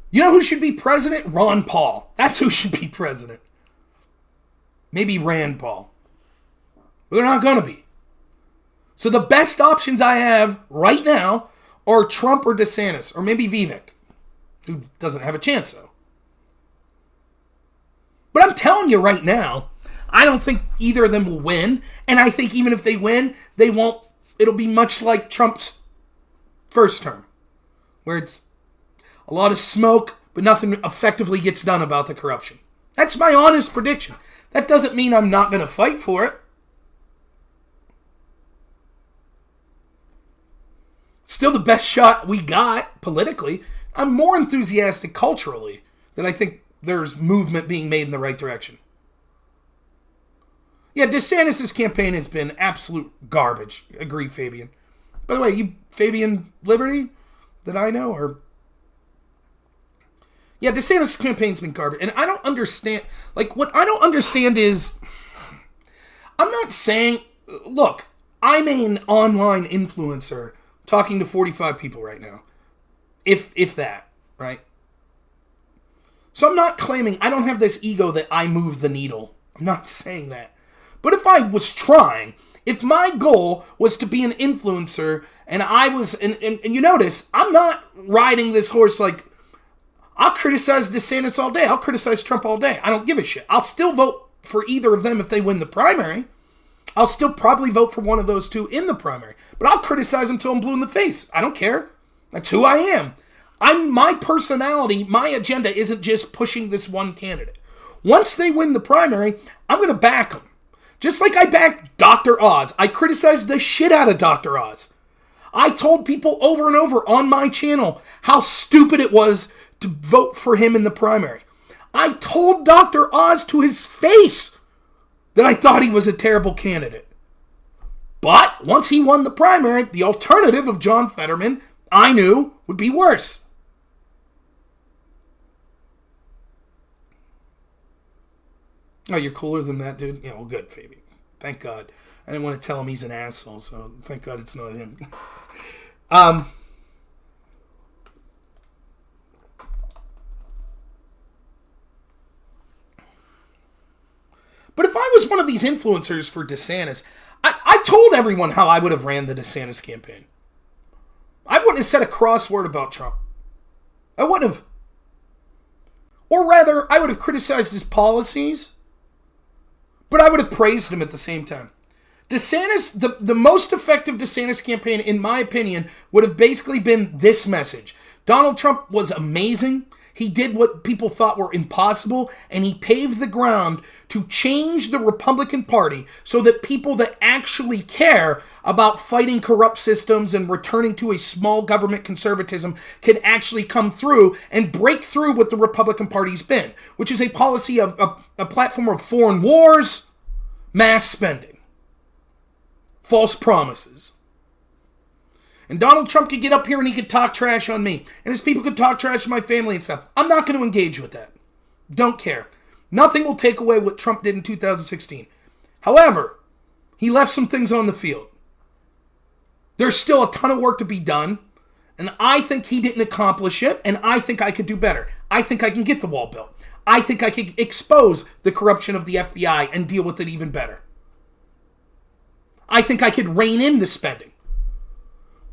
You know who should be president? Ron Paul. That's who should be president. Maybe Rand Paul. But they're not going to be. So the best options I have right now are Trump or DeSantis, or maybe Vivek, who doesn't have a chance, though. But I'm telling you right now, I don't think either of them will win. And I think even if they win, they won't. It'll be much like Trump's first term, where it's a lot of smoke, but nothing effectively gets done about the corruption. That's my honest prediction. That doesn't mean I'm not going to fight for it. Still the best shot we got politically. I'm more enthusiastic culturally that I think there's movement being made in the right direction. Yeah, DeSantis' campaign has been absolute garbage. Agree, Fabian. By the way, you Fabian Liberty that I know, or... Yeah, DeSantis' campaign's been garbage. And I don't understand... Like, what I don't understand is... I'm not saying... Look, I'm an online influencer talking to 45 people right now. If that, right? So I'm not claiming... I don't have this ego that I move the needle. I'm not saying that. But if I was trying... If my goal was to be an influencer, and I was... And you notice, I'm not riding this horse like... I'll criticize DeSantis all day. I'll criticize Trump all day. I don't give a shit. I'll still vote for either of them if they win the primary. I'll still probably vote for one of those two in the primary. But I'll criticize them until I'm blue in the face. I don't care. That's who I am. My personality, my agenda isn't just pushing this one candidate. Once they win the primary, I'm going to back them. Just like I backed Dr. Oz. I criticized the shit out of Dr. Oz. I told people over and over on my channel how stupid it was to vote for him in the primary. I told Dr. Oz to his face that I thought he was a terrible candidate. But once he won the primary, the alternative of John Fetterman, I knew, would be worse. Oh, you're cooler than that, dude? Yeah, well, good, Fabian. Thank God. I didn't want to tell him he's an asshole, so thank God it's not him. But if I was one of these influencers for DeSantis, I told everyone how I would have ran the DeSantis campaign. I wouldn't have said a cross word about Trump. I wouldn't have. Or rather, I would have criticized his policies, but I would have praised him at the same time. DeSantis, the most effective DeSantis campaign, in my opinion, would have basically been this message. Donald Trump was amazing. He did what people thought were impossible, and he paved the ground to change the Republican Party so that people that actually care about fighting corrupt systems and returning to a small government conservatism can actually come through and break through what the Republican Party's been, which is a policy of a platform of foreign wars, mass spending, false promises. And Donald Trump could get up here and he could talk trash on me. And his people could talk trash on my family and stuff. I'm not going to engage with that. Don't care. Nothing will take away what Trump did in 2016. However, he left some things on the field. There's still a ton of work to be done. And I think he didn't accomplish it. And I think I could do better. I think I can get the wall built. I think I could expose the corruption of the FBI and deal with it even better. I think I could rein in the spending.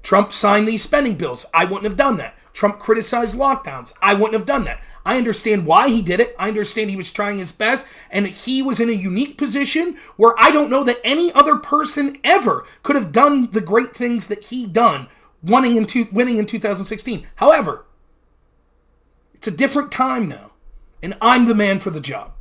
Trump signed these spending bills. I wouldn't have done that. Trump criticized lockdowns. I wouldn't have done that. I understand why he did it. I understand he was trying his best. And he was in a unique position where I don't know that any other person ever could have done the great things that he done winning in 2016. However, it's a different time now. And I'm the man for the job.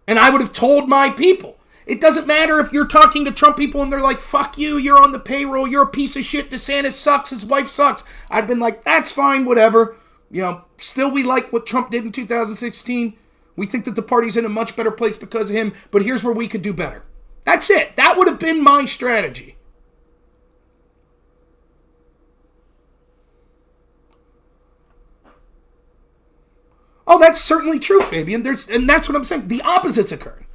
And I would have told my people, it doesn't matter if you're talking to Trump people and they're like, fuck you, you're on the payroll, you're a piece of shit, DeSantis sucks, his wife sucks. I'd been like, that's fine, whatever. You know, still we like what Trump did in 2016. We think that the party's in a much better place because of him, but here's where we could do better. That's it. That would have been my strategy. Oh, that's certainly true, Fabian. And that's what I'm saying. The opposite's occurring.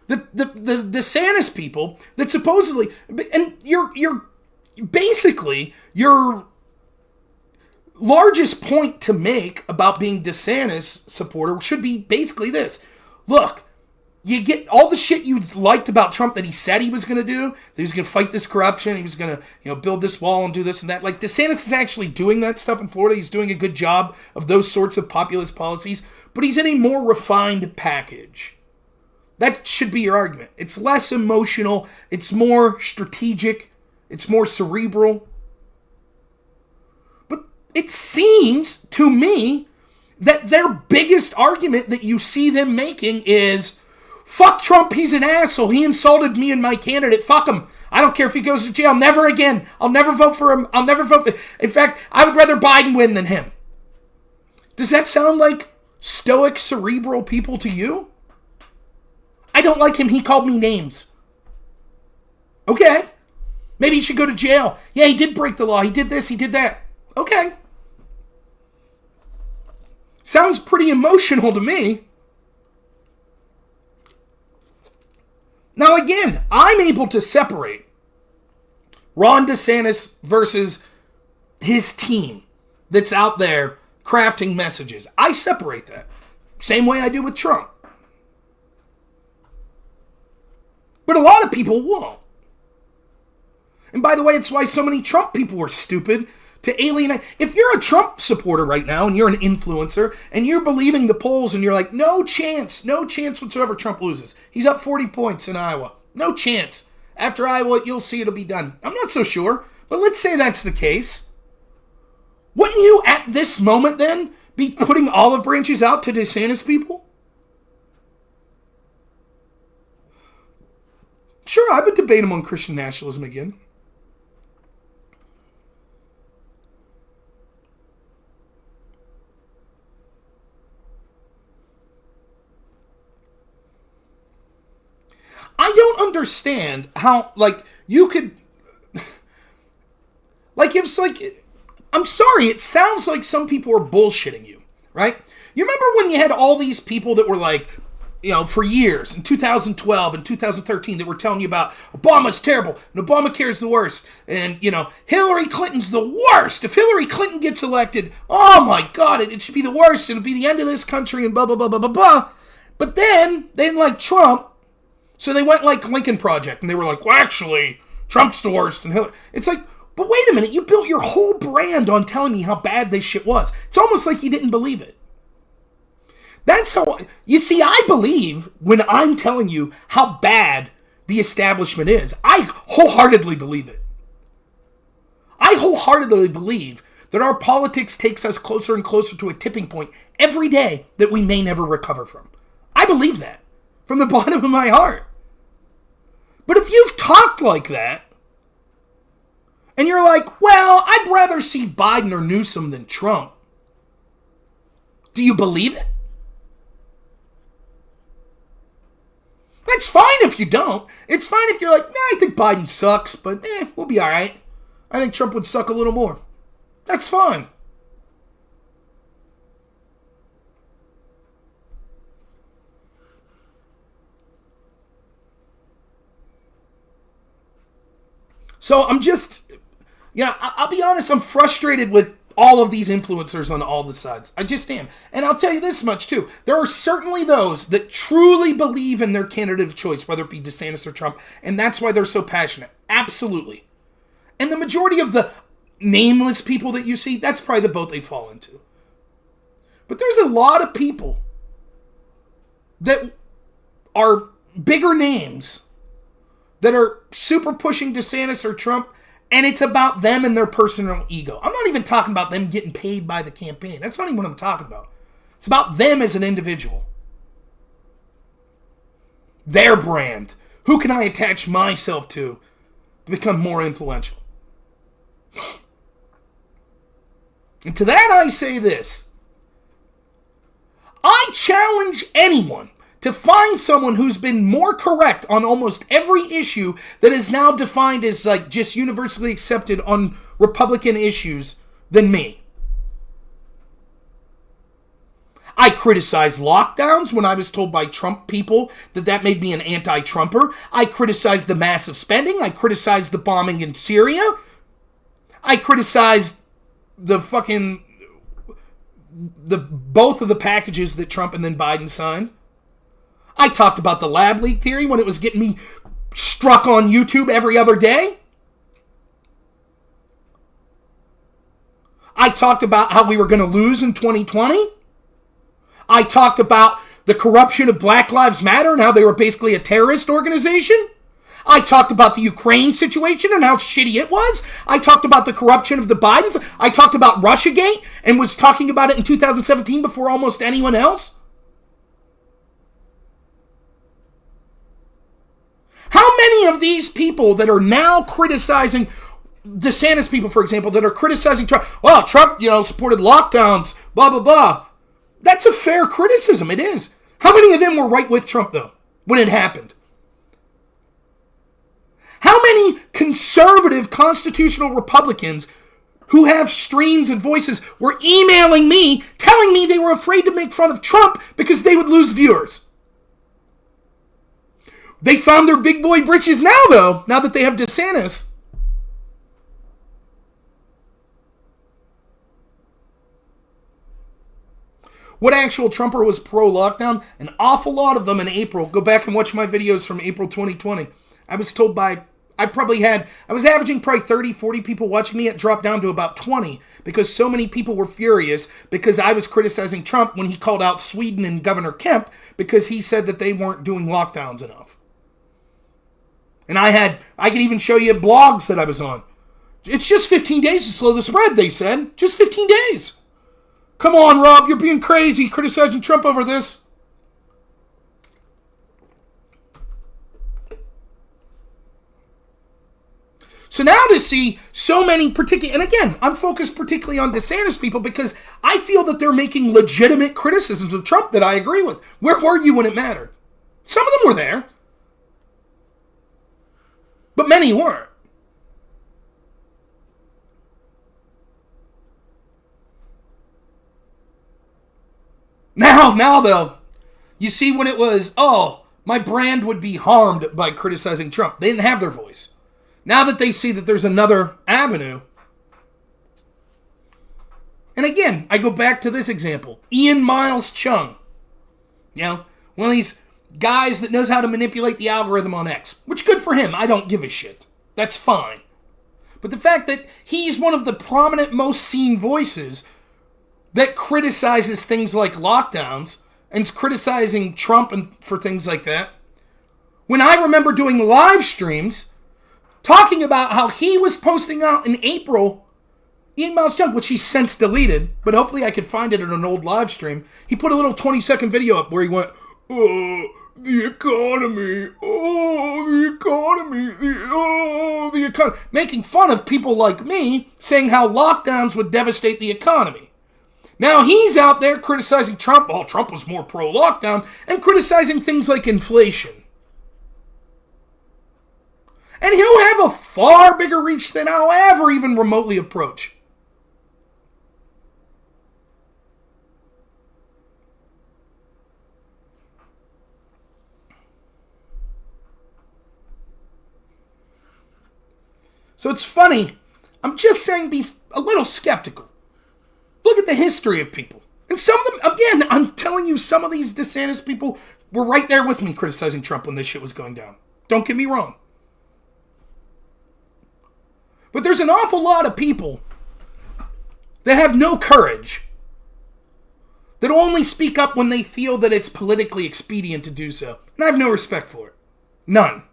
The DeSantis people that supposedly, and you're basically your largest point to make about being DeSantis supporter should be basically this. Look, you get all the shit you liked about Trump that he said he was going to do, that he was going to fight this corruption, he was going to, build this wall and do this and that. Like, DeSantis is actually doing that stuff in Florida. He's doing a good job of those sorts of populist policies, but he's in a more refined package. That should be your argument. It's less emotional. It's more strategic. It's more cerebral. it seems to me that their biggest argument that you see them making is, fuck Trump, he's an asshole. He insulted me and my candidate. Fuck him. I don't care if he goes to jail. Never again. I'll never vote for him. I'll never vote for him. In fact, I would rather Biden win than him. Does that sound like stoic, cerebral people to you? I don't like him. He called me names. Okay. Maybe he should go to jail. Yeah, he did break the law. He did this. He did that. Okay. Sounds pretty emotional to me. Now again, I'm able to separate Ron DeSantis versus his team that's out there crafting messages. I separate that. Same way I do with Trump. But a lot of people won't. And by the way, it's why so many Trump people are stupid to alienate. If you're a Trump supporter right now and you're an influencer and you're believing the polls and you're like, no chance whatsoever Trump loses. He's up 40 points in Iowa. No chance. After Iowa, you'll see it'll be done. I'm not so sure, but let's say that's the case. Wouldn't you at this moment then be putting olive branches out to DeSantis people? Sure, I would debate him on Christian nationalism again. I don't understand how, you could, it's like, I'm sorry, it sounds like some people are bullshitting you, right? You remember when you had all these people that were for years, in 2012 and 2013, that were telling you about Obama's terrible, and Obamacare's the worst, and, Hillary Clinton's the worst. If Hillary Clinton gets elected, oh my God, it should be the worst, it'll be the end of this country, and blah, blah, blah, blah, blah, blah. But then, they didn't like Trump, so they went like Lincoln Project, and they were like, well, actually, Trump's the worst. And Hillary. It's like, but wait a minute, you built your whole brand on telling me how bad this shit was. It's almost like you didn't believe it. That's how, you see, I believe when I'm telling you how bad the establishment is. I wholeheartedly believe it. I wholeheartedly believe that our politics takes us closer and closer to a tipping point every day that we may never recover from. I believe that from the bottom of my heart. But if you've talked like that, and you're like, well, I'd rather see Biden or Newsom than Trump, do you believe it? That's fine if you don't. It's fine if you're like, I think Biden sucks, but we'll be all right. I think Trump would suck a little more. That's fine. So I'm just, I'll be honest, I'm frustrated with all of these influencers on all the sides. I just am. And I'll tell you this much too. There are certainly those that truly believe in their candidate of choice, whether it be DeSantis or Trump, and that's why they're so passionate. Absolutely. And the majority of the nameless people that you see, that's probably the boat they fall into. But there's a lot of people that are bigger names that are super pushing DeSantis or Trump, and it's about them and their personal ego. I'm not even talking about them getting paid by the campaign. That's not even what I'm talking about. It's about them as an individual. Their brand. Who can I attach myself to become more influential? And to that I say this. I challenge anyone to find someone who's been more correct on almost every issue that is now defined as just universally accepted on Republican issues than me. I criticized lockdowns when I was told by Trump people that made me an anti-Trumper. I criticized the massive spending. I criticized the bombing in Syria. I criticized both of the packages that Trump and then Biden signed. I talked about the lab leak theory when it was getting me struck on YouTube every other day. I talked about how we were going to lose in 2020. I talked about the corruption of Black Lives Matter and how they were basically a terrorist organization. I talked about the Ukraine situation and how shitty it was. I talked about the corruption of the Bidens. I talked about Russiagate and was talking about it in 2017 before almost anyone else. How many of these people that are now criticizing DeSantis people, for example, that are criticizing Trump, well, Trump, supported lockdowns, blah, blah, blah. That's a fair criticism. It is. How many of them were right with Trump, though, when it happened? How many conservative constitutional Republicans who have streams and voices were emailing me, telling me they were afraid to make fun of Trump because they would lose viewers? They found their big boy britches now, though, now that they have DeSantis. What actual Trumper was pro-lockdown? An awful lot of them in April. Go back and watch my videos from April 2020. I was told I was averaging probably 30, 40 people watching me. It dropped down to about 20 because so many people were furious because I was criticizing Trump when he called out Sweden and Governor Kemp because he said that they weren't doing lockdowns enough. And I could even show you blogs that I was on. It's just 15 days to slow the spread, they said. Just 15 days. Come on, Rob, you're being crazy criticizing Trump over this. So now to see so many and again, I'm focused particularly on DeSantis people because I feel that they're making legitimate criticisms of Trump that I agree with. Where were you when it mattered? Some of them were there. But many weren't. Now though, you see when it was, my brand would be harmed by criticizing Trump. They didn't have their voice. Now that they see that there's another avenue. And again, I go back to this example. Ian Miles Chung. One of these guys that knows how to manipulate the algorithm on X. Which, good for him. I don't give a shit. That's fine. But the fact that he's one of the prominent, most seen voices that criticizes things like lockdowns and is criticizing Trump and for things like that. When I remember doing live streams talking about how he was posting out in April, Ian Miles Chung, which he's since deleted, but hopefully I could find it in an old live stream. He put a little 20-second video up where he went, the economy, the economy, making fun of people like me, saying how lockdowns would devastate the economy. Now he's out there criticizing Trump. Oh, Trump was more pro-lockdown, and criticizing things like inflation. And he'll have a far bigger reach than I'll ever even remotely approach. So it's funny. I'm just saying be a little skeptical. Look at the history of people. And some of them, again, I'm telling you, some of these DeSantis people were right there with me criticizing Trump when this shit was going down. Don't get me wrong. But there's an awful lot of people that have no courage, that only speak up when they feel that it's politically expedient to do so. And I have no respect for it. None.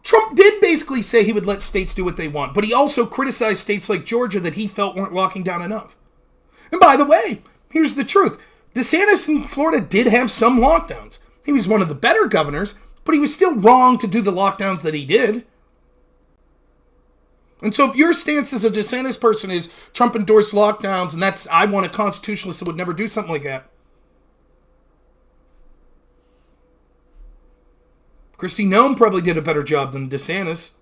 Trump did basically say he would let states do what they want, but he also criticized states like Georgia that he felt weren't locking down enough. And by the way, here's the truth. DeSantis in Florida did have some lockdowns. He was one of the better governors, but he was still wrong to do the lockdowns that he did. And so if your stance as a DeSantis person is Trump endorsed lockdowns, and I want a constitutionalist that would never do something like that. Kristi Noem probably did a better job than DeSantis.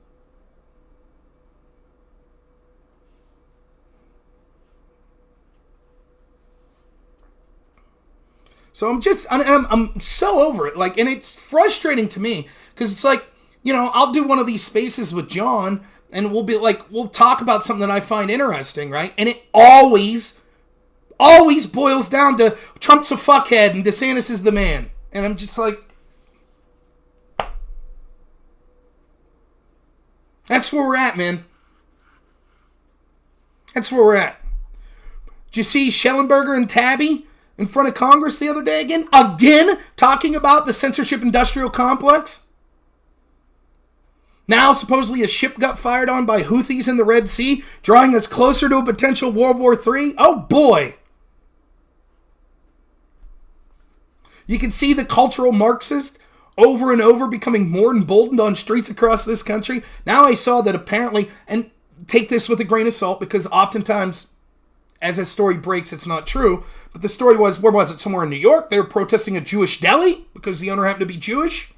So I'm so over it. And it's frustrating to me because it's like, I'll do one of these spaces with John and we'll talk about something that I find interesting, right? And it always boils down to Trump's a fuckhead and DeSantis is the man. And I'm just like, that's where we're at, man. That's where we're at. Did you see Schellenberger and Tabby in front of Congress the other day again, talking about the censorship industrial complex. Now, supposedly a ship got fired on by Houthis in the Red Sea, drawing us closer to a potential World War III. Oh boy. You can see the cultural Marxist over and over becoming more emboldened on streets across this country. Now I saw that apparently, and take this with a grain of salt, because oftentimes as a story breaks, it's not true. But the story was, where was it? Somewhere in New York. They were protesting a Jewish deli because the owner happened to be Jewish.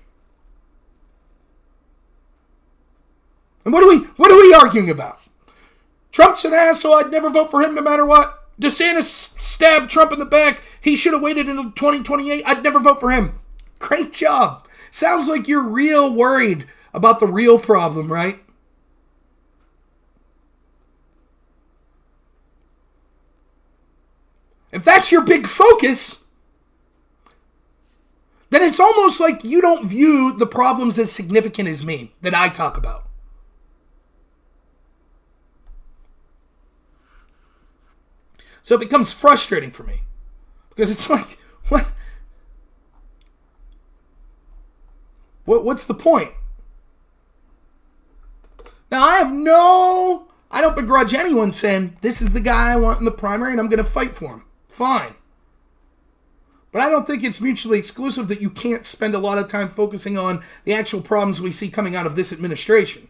And what are we arguing about? Trump's an asshole. I'd never vote for him no matter what. DeSantis stabbed Trump in the back. He should have waited until 2028. I'd never vote for him. Great job. Sounds like you're real worried about the real problem, right? If that's your big focus, then it's almost like you don't view the problems as significant as me, that I talk about. So it becomes frustrating for me. Because it's like, what's the point? Now, I don't begrudge anyone saying, this is the guy I want in the primary and I'm going to fight for him. Fine. But I don't think it's mutually exclusive that you can't spend a lot of time focusing on the actual problems we see coming out of this administration.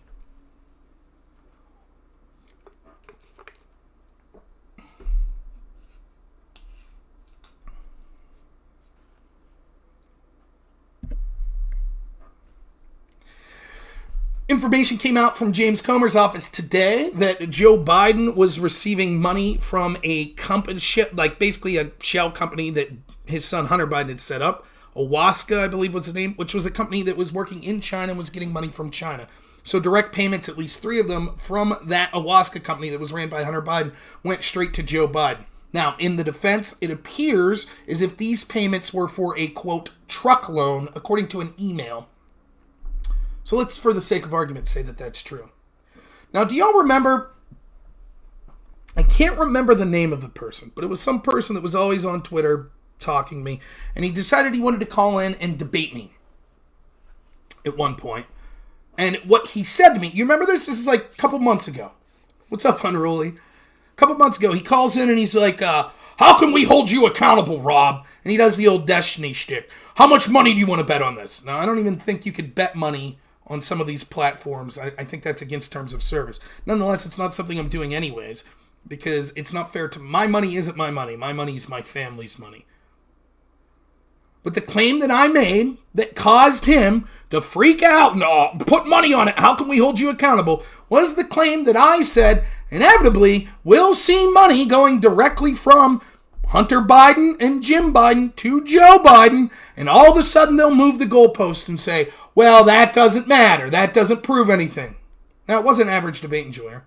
Information came out from James Comer's office today that Joe Biden was receiving money from a company, like basically a shell company that his son Hunter Biden had set up. Ayahuasca, I believe was the name, which was a company that was working in China and was getting money from China. So direct payments, at least 3 of them, from that Ayahuasca company that was ran by Hunter Biden went straight to Joe Biden. Now, in the defense, it appears as if these payments were for a, quote, truck loan, according to an email. So let's, for the sake of argument, say that that's true. Now, do y'all remember? I can't remember the name of the person, but it was some person that was always on Twitter talking to me, and he decided he wanted to call in and debate me at one point. And what he said to me, you remember this? This is like a couple months ago. What's up, Unruly? A couple months ago, he calls in and he's like, how can we hold you accountable, Rob? And he does the old Destiny shtick. How much money do you want to bet on this? Now, I don't even think you could bet money on some of these platforms. I think that's against terms of service. Nonetheless, it's not something I'm doing anyways, because it's not fair to... My money isn't my money. My money is my family's money. But the claim that I made that caused him to freak out and put money on it, how can we hold you accountable, was the claim that I said, inevitably, we'll see money going directly from Hunter Biden and Jim Biden to Joe Biden, and all of a sudden they'll move the goalpost and say, well, that doesn't matter. That doesn't prove anything. Now, it wasn't average debate enjoyer.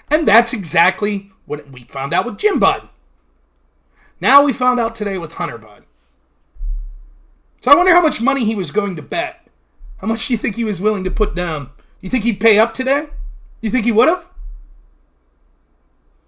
And that's exactly what we found out with Jim Biden. Now we found out today with Hunter Biden. So I wonder how much money he was going to bet. How much do you think he was willing to put down? You think he'd pay up today? You think he would have?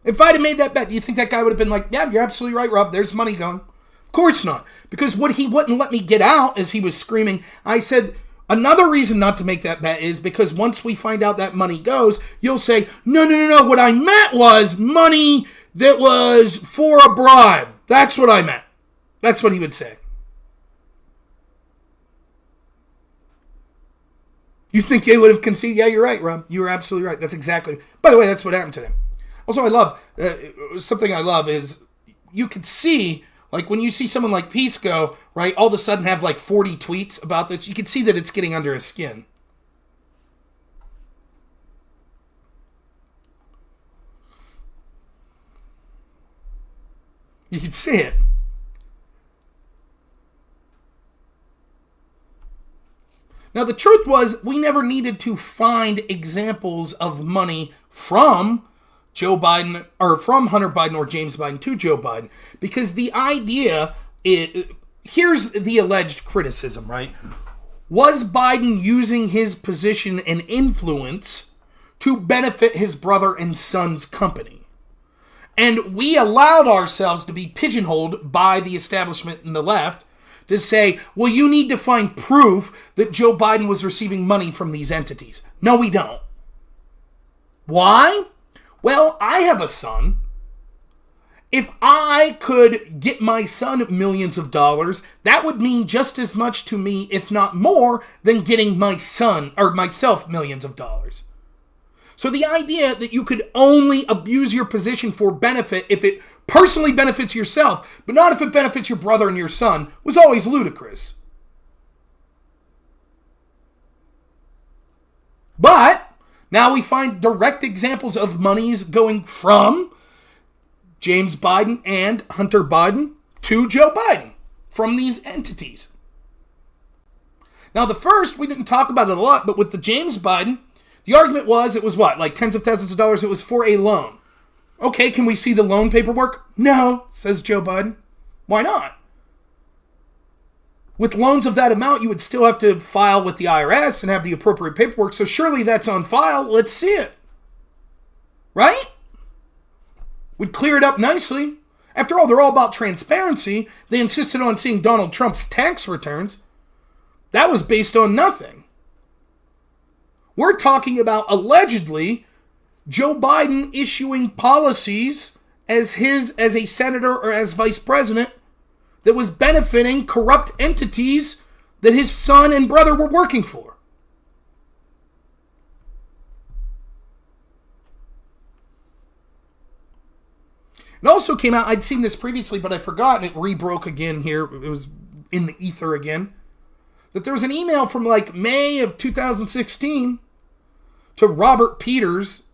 If I'd have made that bet, do you think that guy would have been like, yeah, you're absolutely right, Rob, there's money going? Of course not. Because what he wouldn't let me get out as he was screaming, I said, another reason not to make that bet is because once we find out that money goes, you'll say, no, what I meant was money that was for a bribe. That's what I meant. That's what he would say. You think they would have conceded? Yeah, you're right, Rob. You were absolutely right. That's exactly. By the way, that's what happened today. Also, I love, something I love is you could see, like when you see someone like Pisco, right, all of a sudden have like 40 tweets about this, you can see that it's getting under his skin. You can see it. Now, the truth was, we never needed to find examples of money from Joe Biden, or from Hunter Biden or James Biden to Joe Biden, because the idea, here's the alleged criticism, right? Was Biden using his position and influence to benefit his brother and son's company? And we allowed ourselves to be pigeonholed by the establishment and the left to say, well, you need to find proof that Joe Biden was receiving money from these entities. No, we don't. Why? Well, I have a son. If I could get my son millions of dollars, that would mean just as much to me, if not more, than getting my son or myself millions of dollars. So the idea that you could only abuse your position for benefit if it personally benefits yourself, but not if it benefits your brother and your son, was always ludicrous. But now we find direct examples of monies going from James Biden and Hunter Biden to Joe Biden from these entities. Now the first, we didn't talk about it a lot, but with the James Biden, the argument was, it was what, like tens of thousands of dollars? It was for a loan. Okay, can we see the loan paperwork? No, says Joe Biden. Why not? With loans of that amount, you would still have to file with the IRS and have the appropriate paperwork, so surely that's on file. Let's see it. Right? Would clear it up nicely. After all, they're all about transparency. They insisted on seeing Donald Trump's tax returns. That was based on nothing. We're talking about allegedly Joe Biden issuing policies as a senator or as vice president that was benefiting corrupt entities that his son and brother were working for. It also came out, I'd seen this previously, but I forgot, and it re-broke again here. It was in the ether again. That there was an email from like May of 2016 to Robert Peters,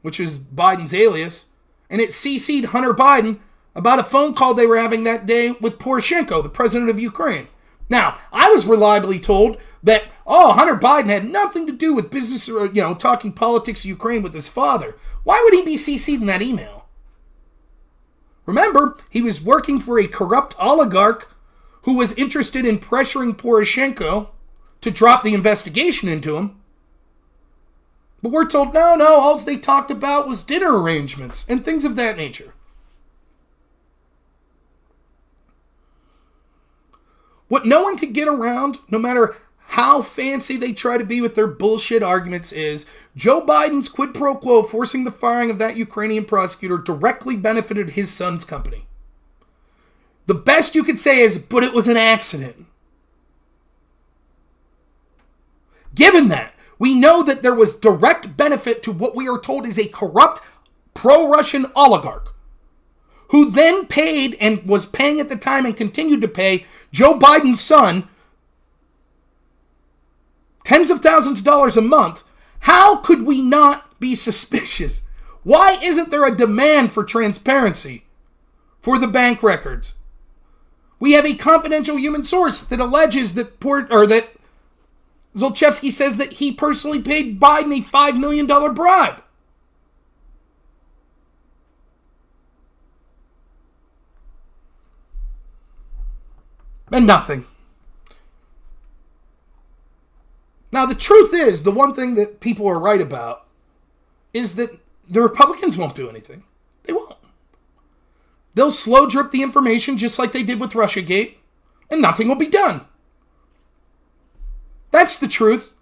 which is Biden's alias, and it CC'd Hunter Biden about a phone call they were having that day with Poroshenko, the president of Ukraine. Now, I was reliably told that, Hunter Biden had nothing to do with business or, talking politics of Ukraine with his father. Why would he be CC'd in that email? Remember, he was working for a corrupt oligarch who was interested in pressuring Poroshenko to drop the investigation into him. But we're told, no, all they talked about was dinner arrangements and things of that nature. What no one could get around, no matter how fancy they try to be with their bullshit arguments, is Joe Biden's quid pro quo forcing the firing of that Ukrainian prosecutor directly benefited his son's company. The best you could say is, but it was an accident. Given that, we know that there was direct benefit to what we are told is a corrupt pro-Russian oligarch who then paid and was paying at the time and continued to pay Joe Biden's son tens of thousands of dollars a month. How could we not be suspicious? Why isn't there a demand for transparency for the bank records? We have a confidential human source that alleges that that Zlochevsky says that he personally paid Biden a $5 million bribe. And nothing. Now, the truth is, the one thing that people are right about is that the Republicans won't do anything. They won't. They'll slow drip the information just like they did with Russiagate, and nothing will be done. That's the truth.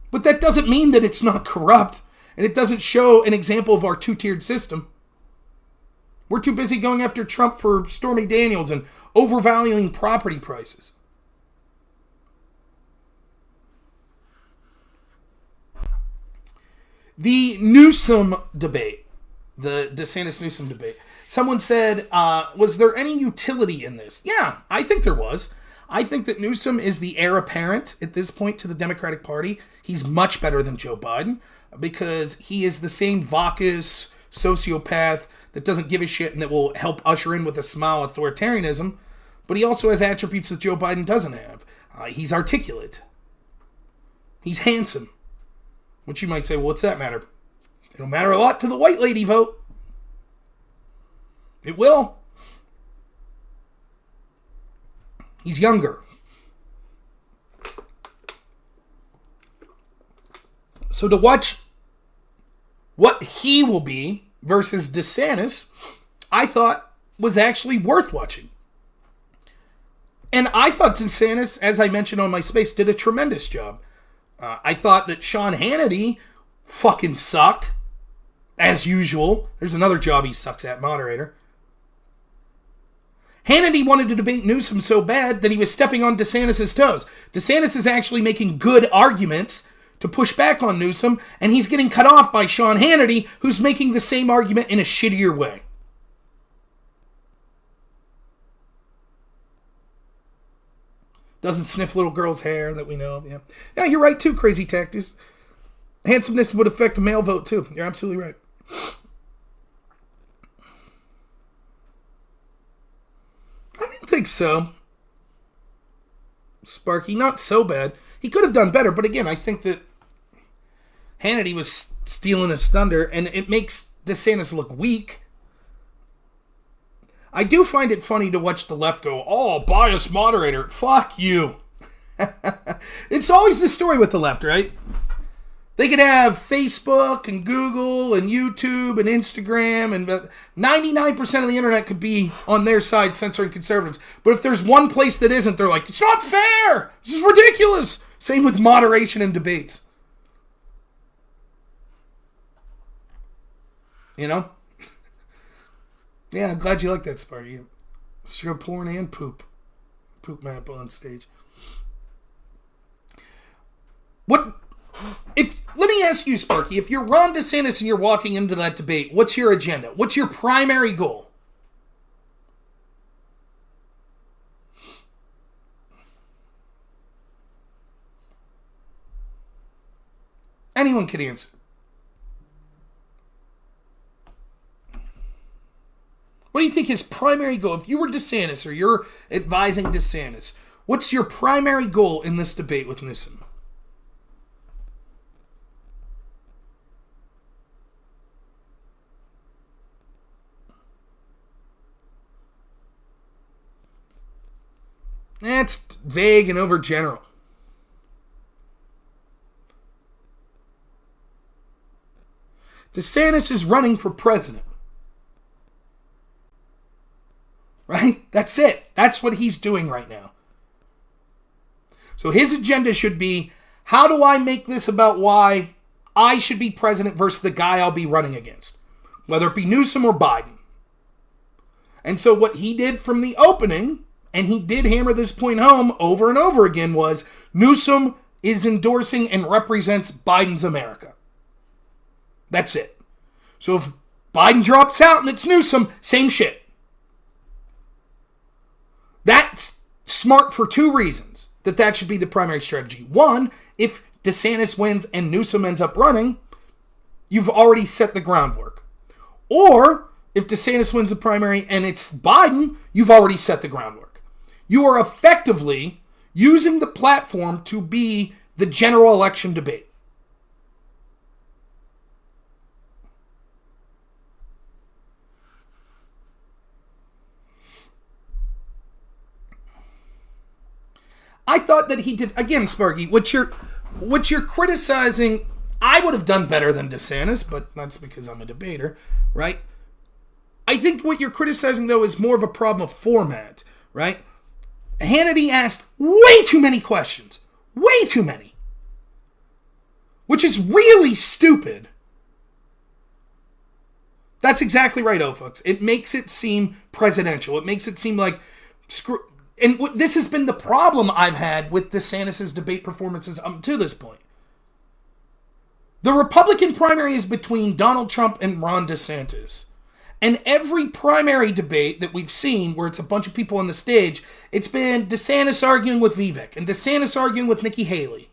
But that doesn't mean that it's not corrupt, and it doesn't show an example of our two-tiered system. We're too busy going after Trump for Stormy Daniels and overvaluing property prices. The Newsom debate, the Desantis-Newsom debate. Someone said, was there any utility in this? Yeah, I think there was. I think that Newsom is the heir apparent at this point to the Democratic Party. He's much better than Joe Biden because he is the same vacuous sociopath that doesn't give a shit and that will help usher in with a smile authoritarianism. But he also has attributes that Joe Biden doesn't have. He's articulate. He's handsome. Which you might say, well, what's that matter? It'll matter a lot to the white lady vote. It will. He's younger. So to watch what he will be versus DeSantis, I thought was actually worth watching. And I thought DeSantis, as I mentioned on my space, did a tremendous job. I thought that Sean Hannity fucking sucked, as usual. There's another job he sucks at, moderator. Hannity wanted to debate Newsom so bad that he was stepping on DeSantis' toes. DeSantis is actually making good arguments to push back on Newsom, and he's getting cut off by Sean Hannity, who's making the same argument in a shittier way. Doesn't sniff little girls' hair that we know of. Yeah, you're right too, Crazy Tactics. Handsomeness would affect a male vote too. You're absolutely right. I didn't think so. Sparky, not so bad. He could have done better, but again, I think that Hannity was stealing his thunder, and it makes DeSantis look weak. I do find it funny to watch the left go, oh, biased moderator. Fuck you. It's always the story with the left, right? They could have Facebook and Google and YouTube and Instagram, and 99% of the internet could be on their side censoring conservatives. But if there's one place that isn't, they're like, it's not fair. This is ridiculous. Same with moderation and debates. You know? Yeah, I'm glad you like that, Sparky. Show porn and poop. Poop map on stage. Let me ask you, Sparky, if you're Ron DeSantis and you're walking into that debate, what's your agenda? What's your primary goal? Anyone can answer. What do you think his primary goal, if you were DeSantis or you're advising DeSantis, what's your primary goal in this debate with Newsom? That's vague and overgeneral. DeSantis is running for president. Right? That's it. That's what he's doing right now. So his agenda should be, how do I make this about why I should be president versus the guy I'll be running against? Whether it be Newsom or Biden. And so what he did from the opening, and he did hammer this point home over and over again, was Newsom is endorsing and represents Biden's America. That's it. So if Biden drops out and it's Newsom, same shit. That's smart for two reasons, that should be the primary strategy. One, if DeSantis wins and Newsom ends up running, you've already set the groundwork. Or, if DeSantis wins the primary and it's Biden, you've already set the groundwork. You are effectively using the platform to be the general election debate. I thought that he did, again, Sparky, what you're criticizing, I would have done better than DeSantis, but that's because I'm a debater, right? I think what you're criticizing, though, is more of a problem of format, right? Hannity asked way too many questions. Way too many. Which is really stupid. That's exactly right, folks. It makes it seem presidential. It makes it seem like, and this has been the problem I've had with DeSantis' debate performances up to this point. The Republican primary is between Donald Trump and Ron DeSantis. And every primary debate that we've seen, where it's a bunch of people on the stage, it's been DeSantis arguing with Vivek and DeSantis arguing with Nikki Haley.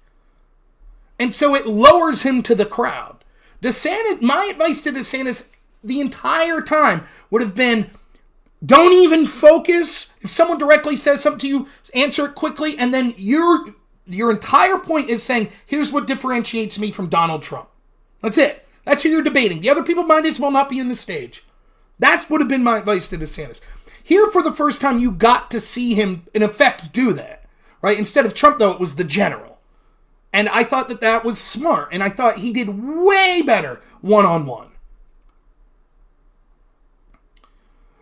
And so it lowers him to the crowd. My advice to DeSantis the entire time would have been, don't even focus. If someone directly says something to you, answer it quickly, and then your entire point is saying, here's what differentiates me from Donald Trump. That's it. That's who you're debating. The other people might as well not be in the stage. That would have been my advice to DeSantis. Here, for the first time, you got to see him, in effect, do that. Right? Instead of Trump, though, it was the general. And I thought that that was smart. And I thought he did way better one-on-one.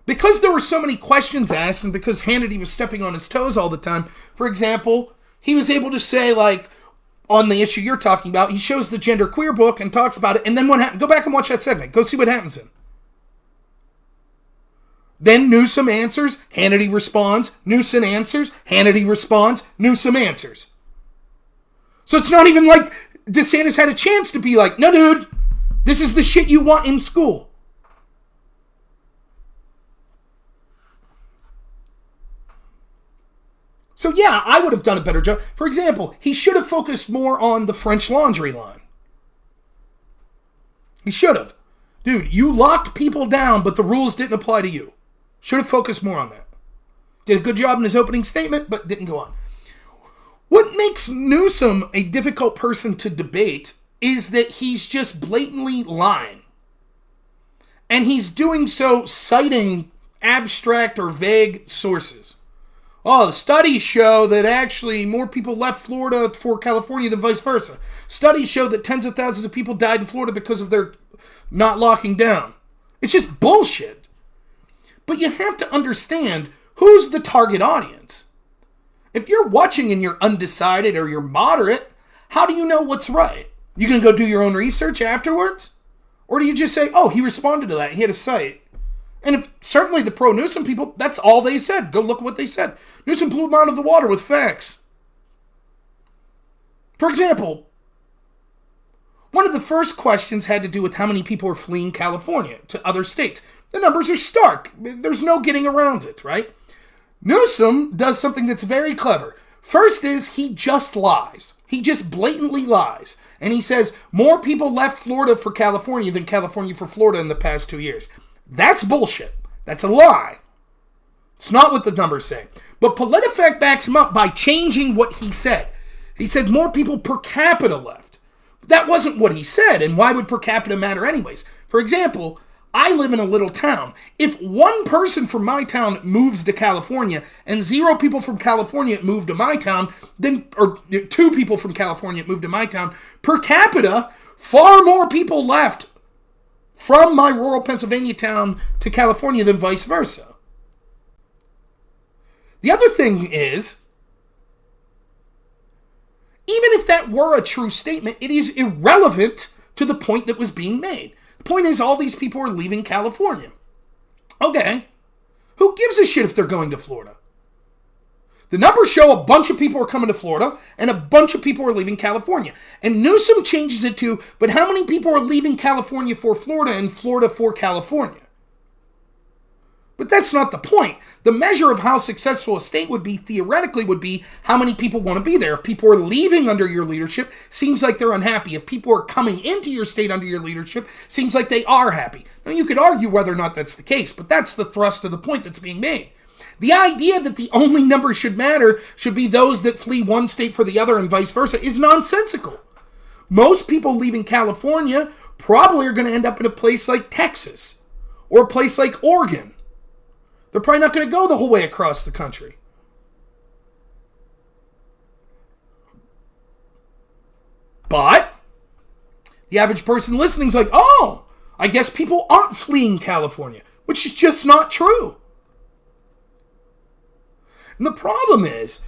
Because there were so many questions asked and because Hannity was stepping on his toes all the time, for example, he was able to say, like, on the issue you're talking about, he shows the genderqueer book and talks about it, and then what happened? Go back and watch that segment. Go see what happens in. Then Newsom answers, Hannity responds, Newsom answers, Hannity responds, Newsom answers. So it's not even like DeSantis had a chance to be like, no, dude, this is the shit you want in school. So yeah, I would have done a better job. For example, he should have focused more on the French Laundry line. He should have. Dude, you locked people down, but the rules didn't apply to you. Should have focused more on that. Did a good job in his opening statement, but didn't go on. What makes Newsom a difficult person to debate is that he's just blatantly lying. And he's doing so citing abstract or vague sources. Oh, the studies show that actually more people left Florida for California than vice versa. Studies show that tens of thousands of people died in Florida because of their not locking down. It's just bullshit. But you have to understand who's the target audience. If you're watching and you're undecided or you're moderate, how do you know what's right? You gonna go do your own research afterwards? Or do you just say, oh, he responded to that, he had a site? And if certainly the pro-Newsom people, that's all they said. Go look at what they said. Newsom blew them out of the water with facts. For example, one of the first questions had to do with how many people are fleeing California to other states. The numbers are stark. There's no getting around it, right? Newsom does something that's very clever. First is he just lies. He just blatantly lies. And he says more people left Florida for California than California for Florida in the past 2 years. That's bullshit. That's a lie. It's not what the numbers say. But PolitiFact backs him up by changing what he said. He said more people per capita left. That wasn't what he said, and why would per capita matter anyways? For example, I live in a little town. If one person from my town moves to California and 0 people from California move to my town, then, or 2 people from California move to my town, per capita, far more people left from my rural Pennsylvania town to California than vice versa. The other thing is, even if that were a true statement, it is irrelevant to the point that was being made. The point is, all these people are leaving California. Okay, who gives a shit if they're going to Florida? The numbers show a bunch of people are coming to Florida and a bunch of people are leaving California. And Newsom changes it to, but how many people are leaving California for Florida and Florida for California? But that's not the point. The measure of how successful a state would be, theoretically, would be how many people want to be there. If people are leaving under your leadership, seems like they're unhappy. If people are coming into your state under your leadership, seems like they are happy. Now, you could argue whether or not that's the case, but that's the thrust of the point that's being made. The idea that the only number should matter should be those that flee one state for the other and vice versa is nonsensical. Most people leaving California probably are going to end up in a place like Texas or a place like Oregon. They're probably not going to go the whole way across the country. But the average person listening is like, oh, I guess people aren't fleeing California, which is just not true. And the problem is,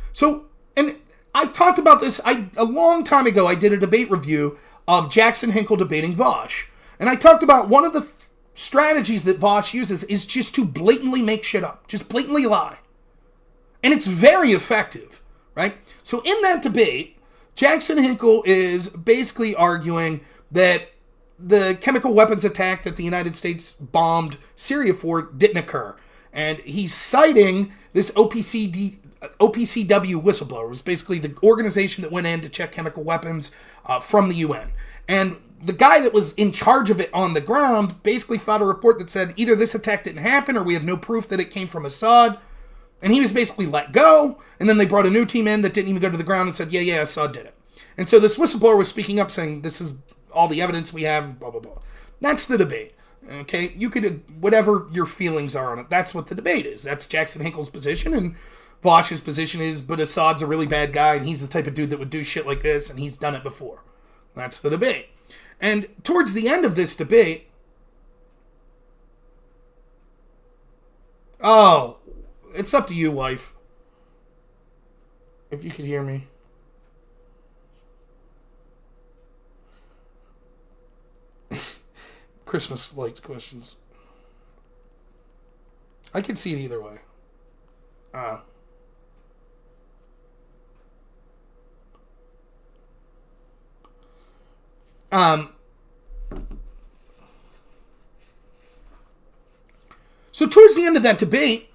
and I've talked about this, a long time ago I did a debate review of Jackson Hinkle debating Vaush. And I talked about one of the strategies that Vaush uses is just to blatantly make shit up. Just blatantly lie. And it's very effective, right? So in that debate, Jackson Hinkle is basically arguing that the chemical weapons attack that the United States bombed Syria for didn't occur. And he's citing this OPCW whistleblower. It was basically the organization that went in to check chemical weapons from the UN. And the guy that was in charge of it on the ground basically filed a report that said either this attack didn't happen or we have no proof that it came from Assad. And he was basically let go. And then they brought a new team in that didn't even go to the ground and said, yeah, Assad did it. And so this whistleblower was speaking up saying, this is all the evidence we have, blah, blah, blah. That's the debate. Okay, you could, whatever your feelings are on it, that's what the debate is. That's Jackson Hinkle's position, and Vaush's position is, but Assad's a really bad guy, and he's the type of dude that would do shit like this, and he's done it before. That's the debate. And towards the end of this debate, oh, it's up to you, wife. If you could hear me. Christmas lights questions. I could see it either way. So towards the end of that debate,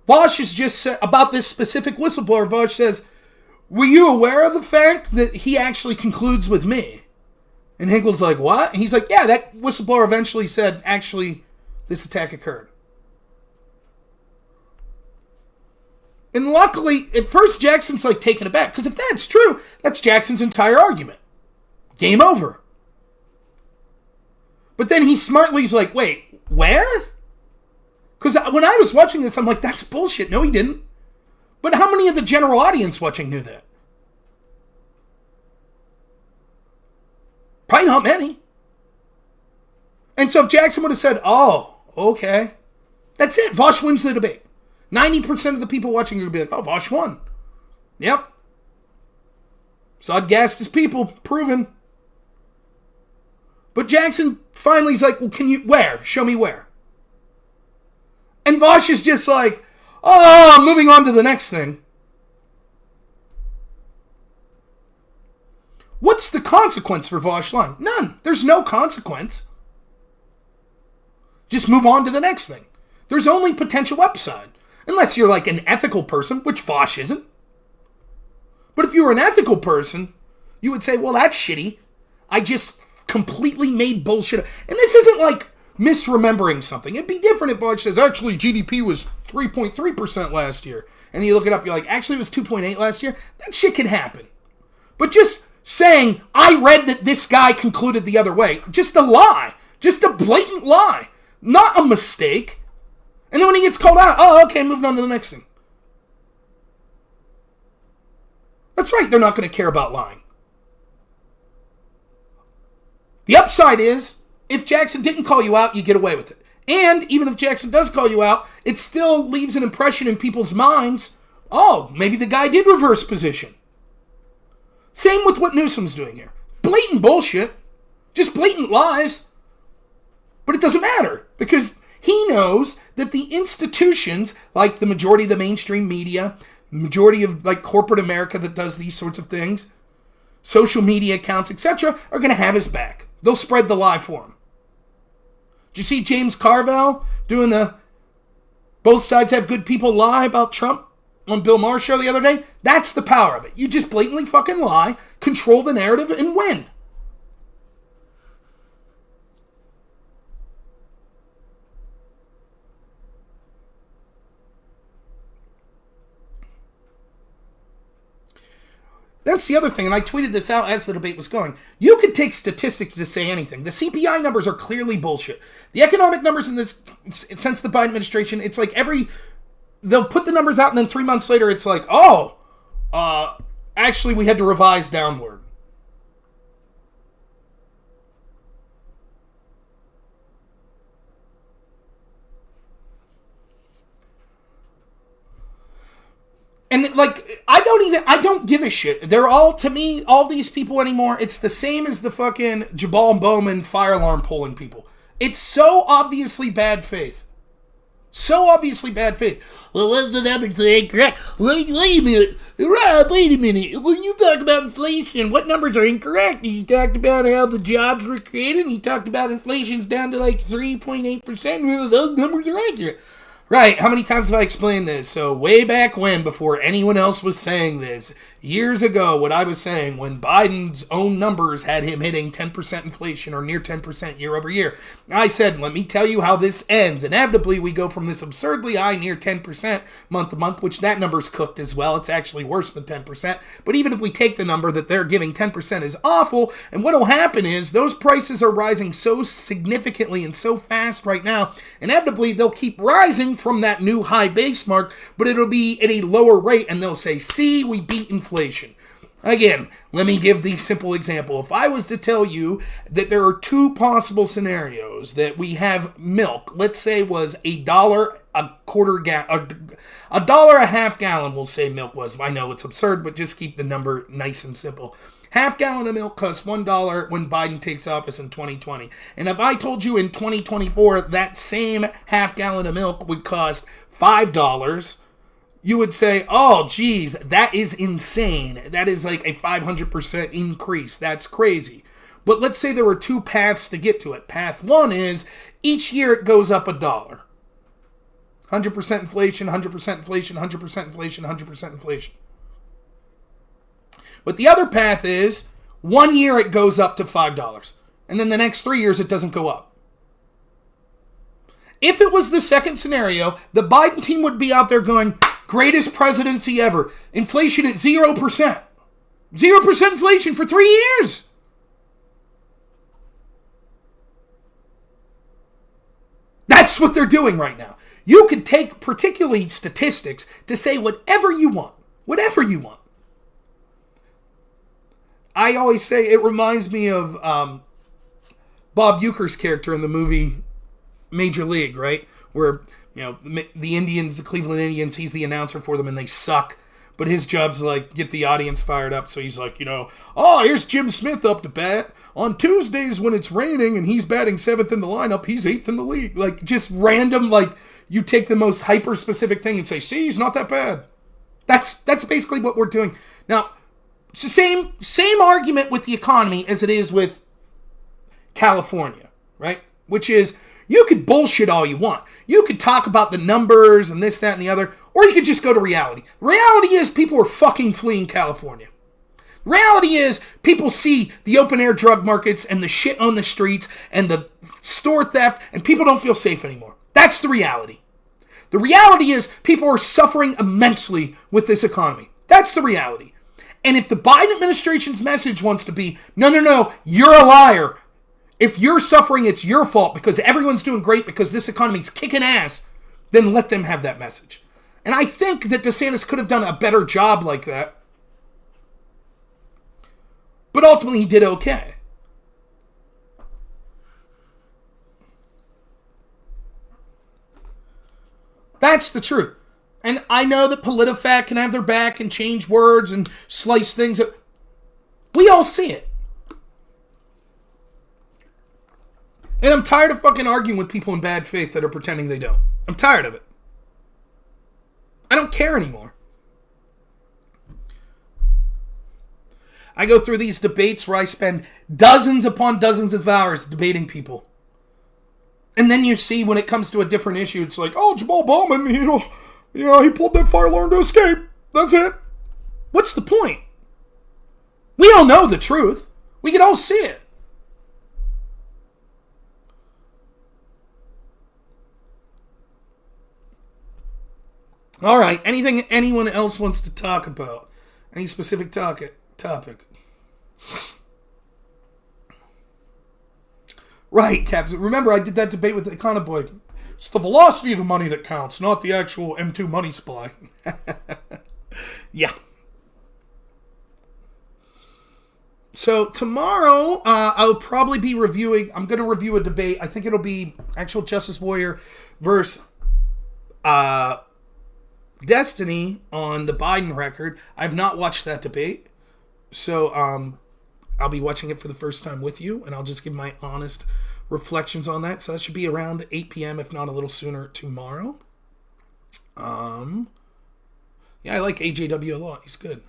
Vaush is just about this specific whistleblower. Vaush says, "Were you aware of the fact that he actually concludes with me?" And Hinkle's like, "What?" And he's like, "Yeah, that whistleblower eventually said, actually, this attack occurred." And luckily, at first Jackson's like taken aback, because if that's true, that's Jackson's entire argument. Game over. But then he smartly's like, "Wait, where?" Because when I was watching this, I'm like, that's bullshit. No, he didn't. But how many of the general audience watching knew that? Probably not many. And so if Jackson would have said, "Oh, okay," that's it. Vaush wins the debate. 90% of the people watching would be like, "Oh, Vaush won." Yep. Assad gassed his people. Proven. But Jackson finally is like, "Well, where? Show me where." And Vaush is just like, "Oh, moving on to the next thing." What's the consequence for Vaush lying? None. There's no consequence. Just move on to the next thing. There's only potential upside. Unless you're like an ethical person, which Vaush isn't. But if you were an ethical person, you would say, well, that's shitty. I just completely made bullshit. And this isn't like misremembering something. It'd be different if Vaush says, actually, GDP was 3.3% last year. And you look it up, you're like, actually, it was 2.8 last year. That shit can happen. But just saying, I read that this guy concluded the other way. Just a lie. Just a blatant lie. Not a mistake. And then when he gets called out, oh, okay, moving on to the next thing. That's right, they're not going to care about lying. The upside is, if Jackson didn't call you out, you get away with it. And even if Jackson does call you out, it still leaves an impression in people's minds. Oh, maybe the guy did reverse position. Same with what Newsom's doing here. Blatant bullshit. Just blatant lies. But it doesn't matter, because he knows that the institutions, like the majority of the mainstream media, the majority of like corporate America that does these sorts of things, social media accounts, etc., are going to have his back. They'll spread the lie for him. Did you see James Carville doing the both sides have good people lie about Trump on Bill Maher's show the other day? That's the power of it. You just blatantly fucking lie, control the narrative, and win. That's the other thing, and I tweeted this out as the debate was going. You could take statistics to say anything. The CPI numbers are clearly bullshit. The economic numbers in this, since the Biden administration, it's like they'll put the numbers out and then 3 months later it's like, actually we had to revise downward. And like, I don't give a shit. They're all, to me, all these people anymore, it's the same as the fucking Jabal Bowman fire alarm polling people. It's so obviously bad faith. So obviously bad faith. Well, what's the numbers that ain't correct? Wait a minute. Rob, wait a minute. When you talk about inflation, what numbers are incorrect? You talked about how the jobs were created, and you talked about inflation's down to like 3.8%. Well, those numbers are accurate. Right, how many times have I explained this? So way back when, before anyone else was saying this, years ago, what I was saying, when Biden's own numbers had him hitting 10% inflation or near 10% year over year, I said, let me tell you how this ends. Inevitably, we go from this absurdly high near 10% month to month, which that number's cooked as well. It's actually worse than 10%. But even if we take the number that they're giving 10% is awful, and what will happen is those prices are rising so significantly and so fast right now, inevitably they'll keep rising from that new high base mark, but it'll be at a lower rate, and they'll say, see, we beat inflation. Again, let me give the simple example. If I was to tell you that there are two possible scenarios, that we have milk, let's say was $1 a quarter gallon, $1 a half gallon, we'll say milk was. I know it's absurd, but just keep the number nice and simple. Half gallon of milk costs $1 when Biden takes office in 2020. And if I told you in 2024 that same half gallon of milk would cost $5, you would say, oh, geez, that is insane. That is like a 500% increase. That's crazy. But let's say there were two paths to get to it. Path one is each year it goes up $1. 100% inflation, 100% inflation, 100% inflation, 100% inflation. But the other path is 1 year it goes up to $5. And then the next 3 years it doesn't go up. If it was the second scenario, the Biden team would be out there going, greatest presidency ever. Inflation at 0%. 0% inflation for 3 years. That's what they're doing right now. You could take particularly statistics to say whatever you want. Whatever you want. I always say it reminds me of Bob Uecker's character in the movie Major League, right? Where, you know, the Indians, the Cleveland Indians, he's the announcer for them and they suck. But his job's like get the audience fired up. So he's like, you know, oh, here's Jim Smith up to bat. On Tuesdays when it's raining and he's batting 7th in the lineup, he's 8th in the league. Like just random, like you take the most hyper-specific thing and say, see, he's not that bad. That's basically what we're doing. Now, it's the same argument with the economy as it is with California, right? Which is, you could bullshit all you want. You could talk about the numbers and this, that, and the other, or you could just go to reality. Reality is people are fucking fleeing California. Reality is people see the open-air drug markets and the shit on the streets and the store theft, and people don't feel safe anymore. That's the reality. The reality is people are suffering immensely with this economy. That's the reality. And if the Biden administration's message wants to be, no, you're a liar. If you're suffering, it's your fault because everyone's doing great because this economy's kicking ass, then let them have that message. And I think that DeSantis could have done a better job like that. But ultimately, he did okay. That's the truth. And I know that PolitiFact can have their back and change words and slice things up. We all see it. And I'm tired of fucking arguing with people in bad faith that are pretending they don't. I'm tired of it. I don't care anymore. I go through these debates where I spend dozens upon dozens of hours debating people. And then you see when it comes to a different issue, it's like, oh, Jamal Bowman, he pulled that fire alarm to escape. That's it. What's the point? We all know the truth. We can all see it. All right. Anything anyone else wants to talk about? Any specific topic? Right, Caps. Remember, I did that debate with the Econoboy. It's the velocity of the money that counts, not the actual M2 money supply. Yeah. So tomorrow, I'll probably be I'm going to review a debate. I think it'll be actual Justice Warrior versus Destiny on the Biden record. I've not watched that debate. So I'll be watching it for the first time with you, and I'll just give my honest reflections on that. So that should be around 8 p.m., if not a little sooner, tomorrow. Yeah, I like AJW a lot. He's good.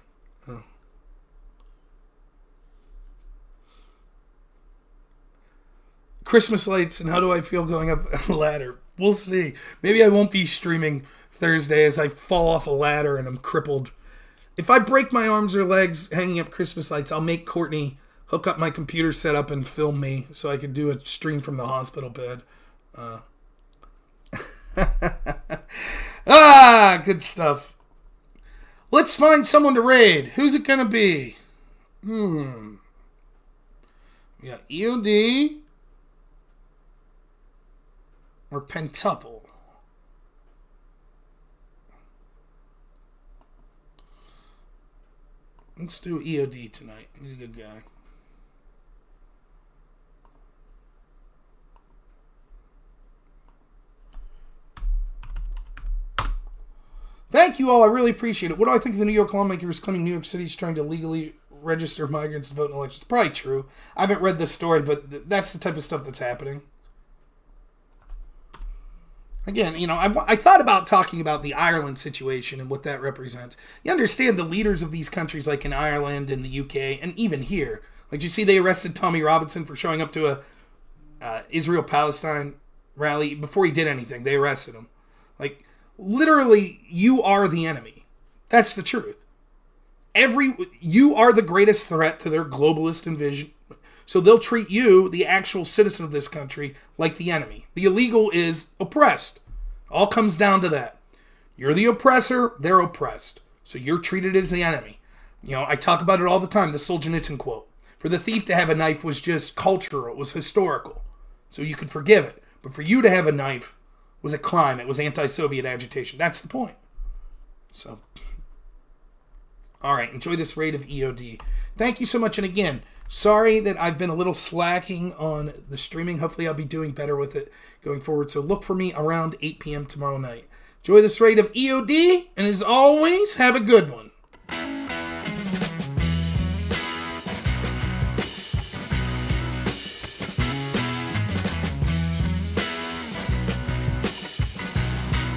Christmas lights, and how do I feel going up a ladder? We'll see. Maybe I won't be streaming Thursday as I fall off a ladder and I'm crippled. If I break my arms or legs hanging up Christmas lights, I'll make Courtney hook up my computer setup and film me so I could do a stream from the hospital bed. Good stuff. Let's find someone to raid. Who's it gonna be? We got EOD or Pentuple. Let's do EOD tonight. He's a good guy. Thank you all. I really appreciate it. What do I think of the New York lawmakers claiming New York City is trying to legally register migrants to vote in elections? Probably true. I haven't read this story, but that's the type of stuff that's happening. Again, I thought about talking about the Ireland situation and what that represents. You understand the leaders of these countries, like in Ireland and the UK, and even here. Like, you see they arrested Tommy Robinson for showing up to a Israel-Palestine rally. Before he did anything, they arrested him. Like, literally, you are the enemy. That's the truth. You are the greatest threat to their globalist invasion. So they'll treat you, the actual citizen of this country, like the enemy. The illegal is oppressed. All comes down to that. You're the oppressor, they're oppressed. So you're treated as the enemy. I talk about it all the time, the Solzhenitsyn quote. For the thief to have a knife was just cultural, it was historical. So you could forgive it. But for you to have a knife was a crime. It was anti-Soviet agitation. That's the point. So, all right, enjoy this raid of EOD. Thank you so much. And again, sorry that I've been a little slacking on the streaming. Hopefully I'll be doing better with it going forward. So look for me around 8 p.m. tomorrow night. Enjoy this raid of EOD. And as always, have a good one.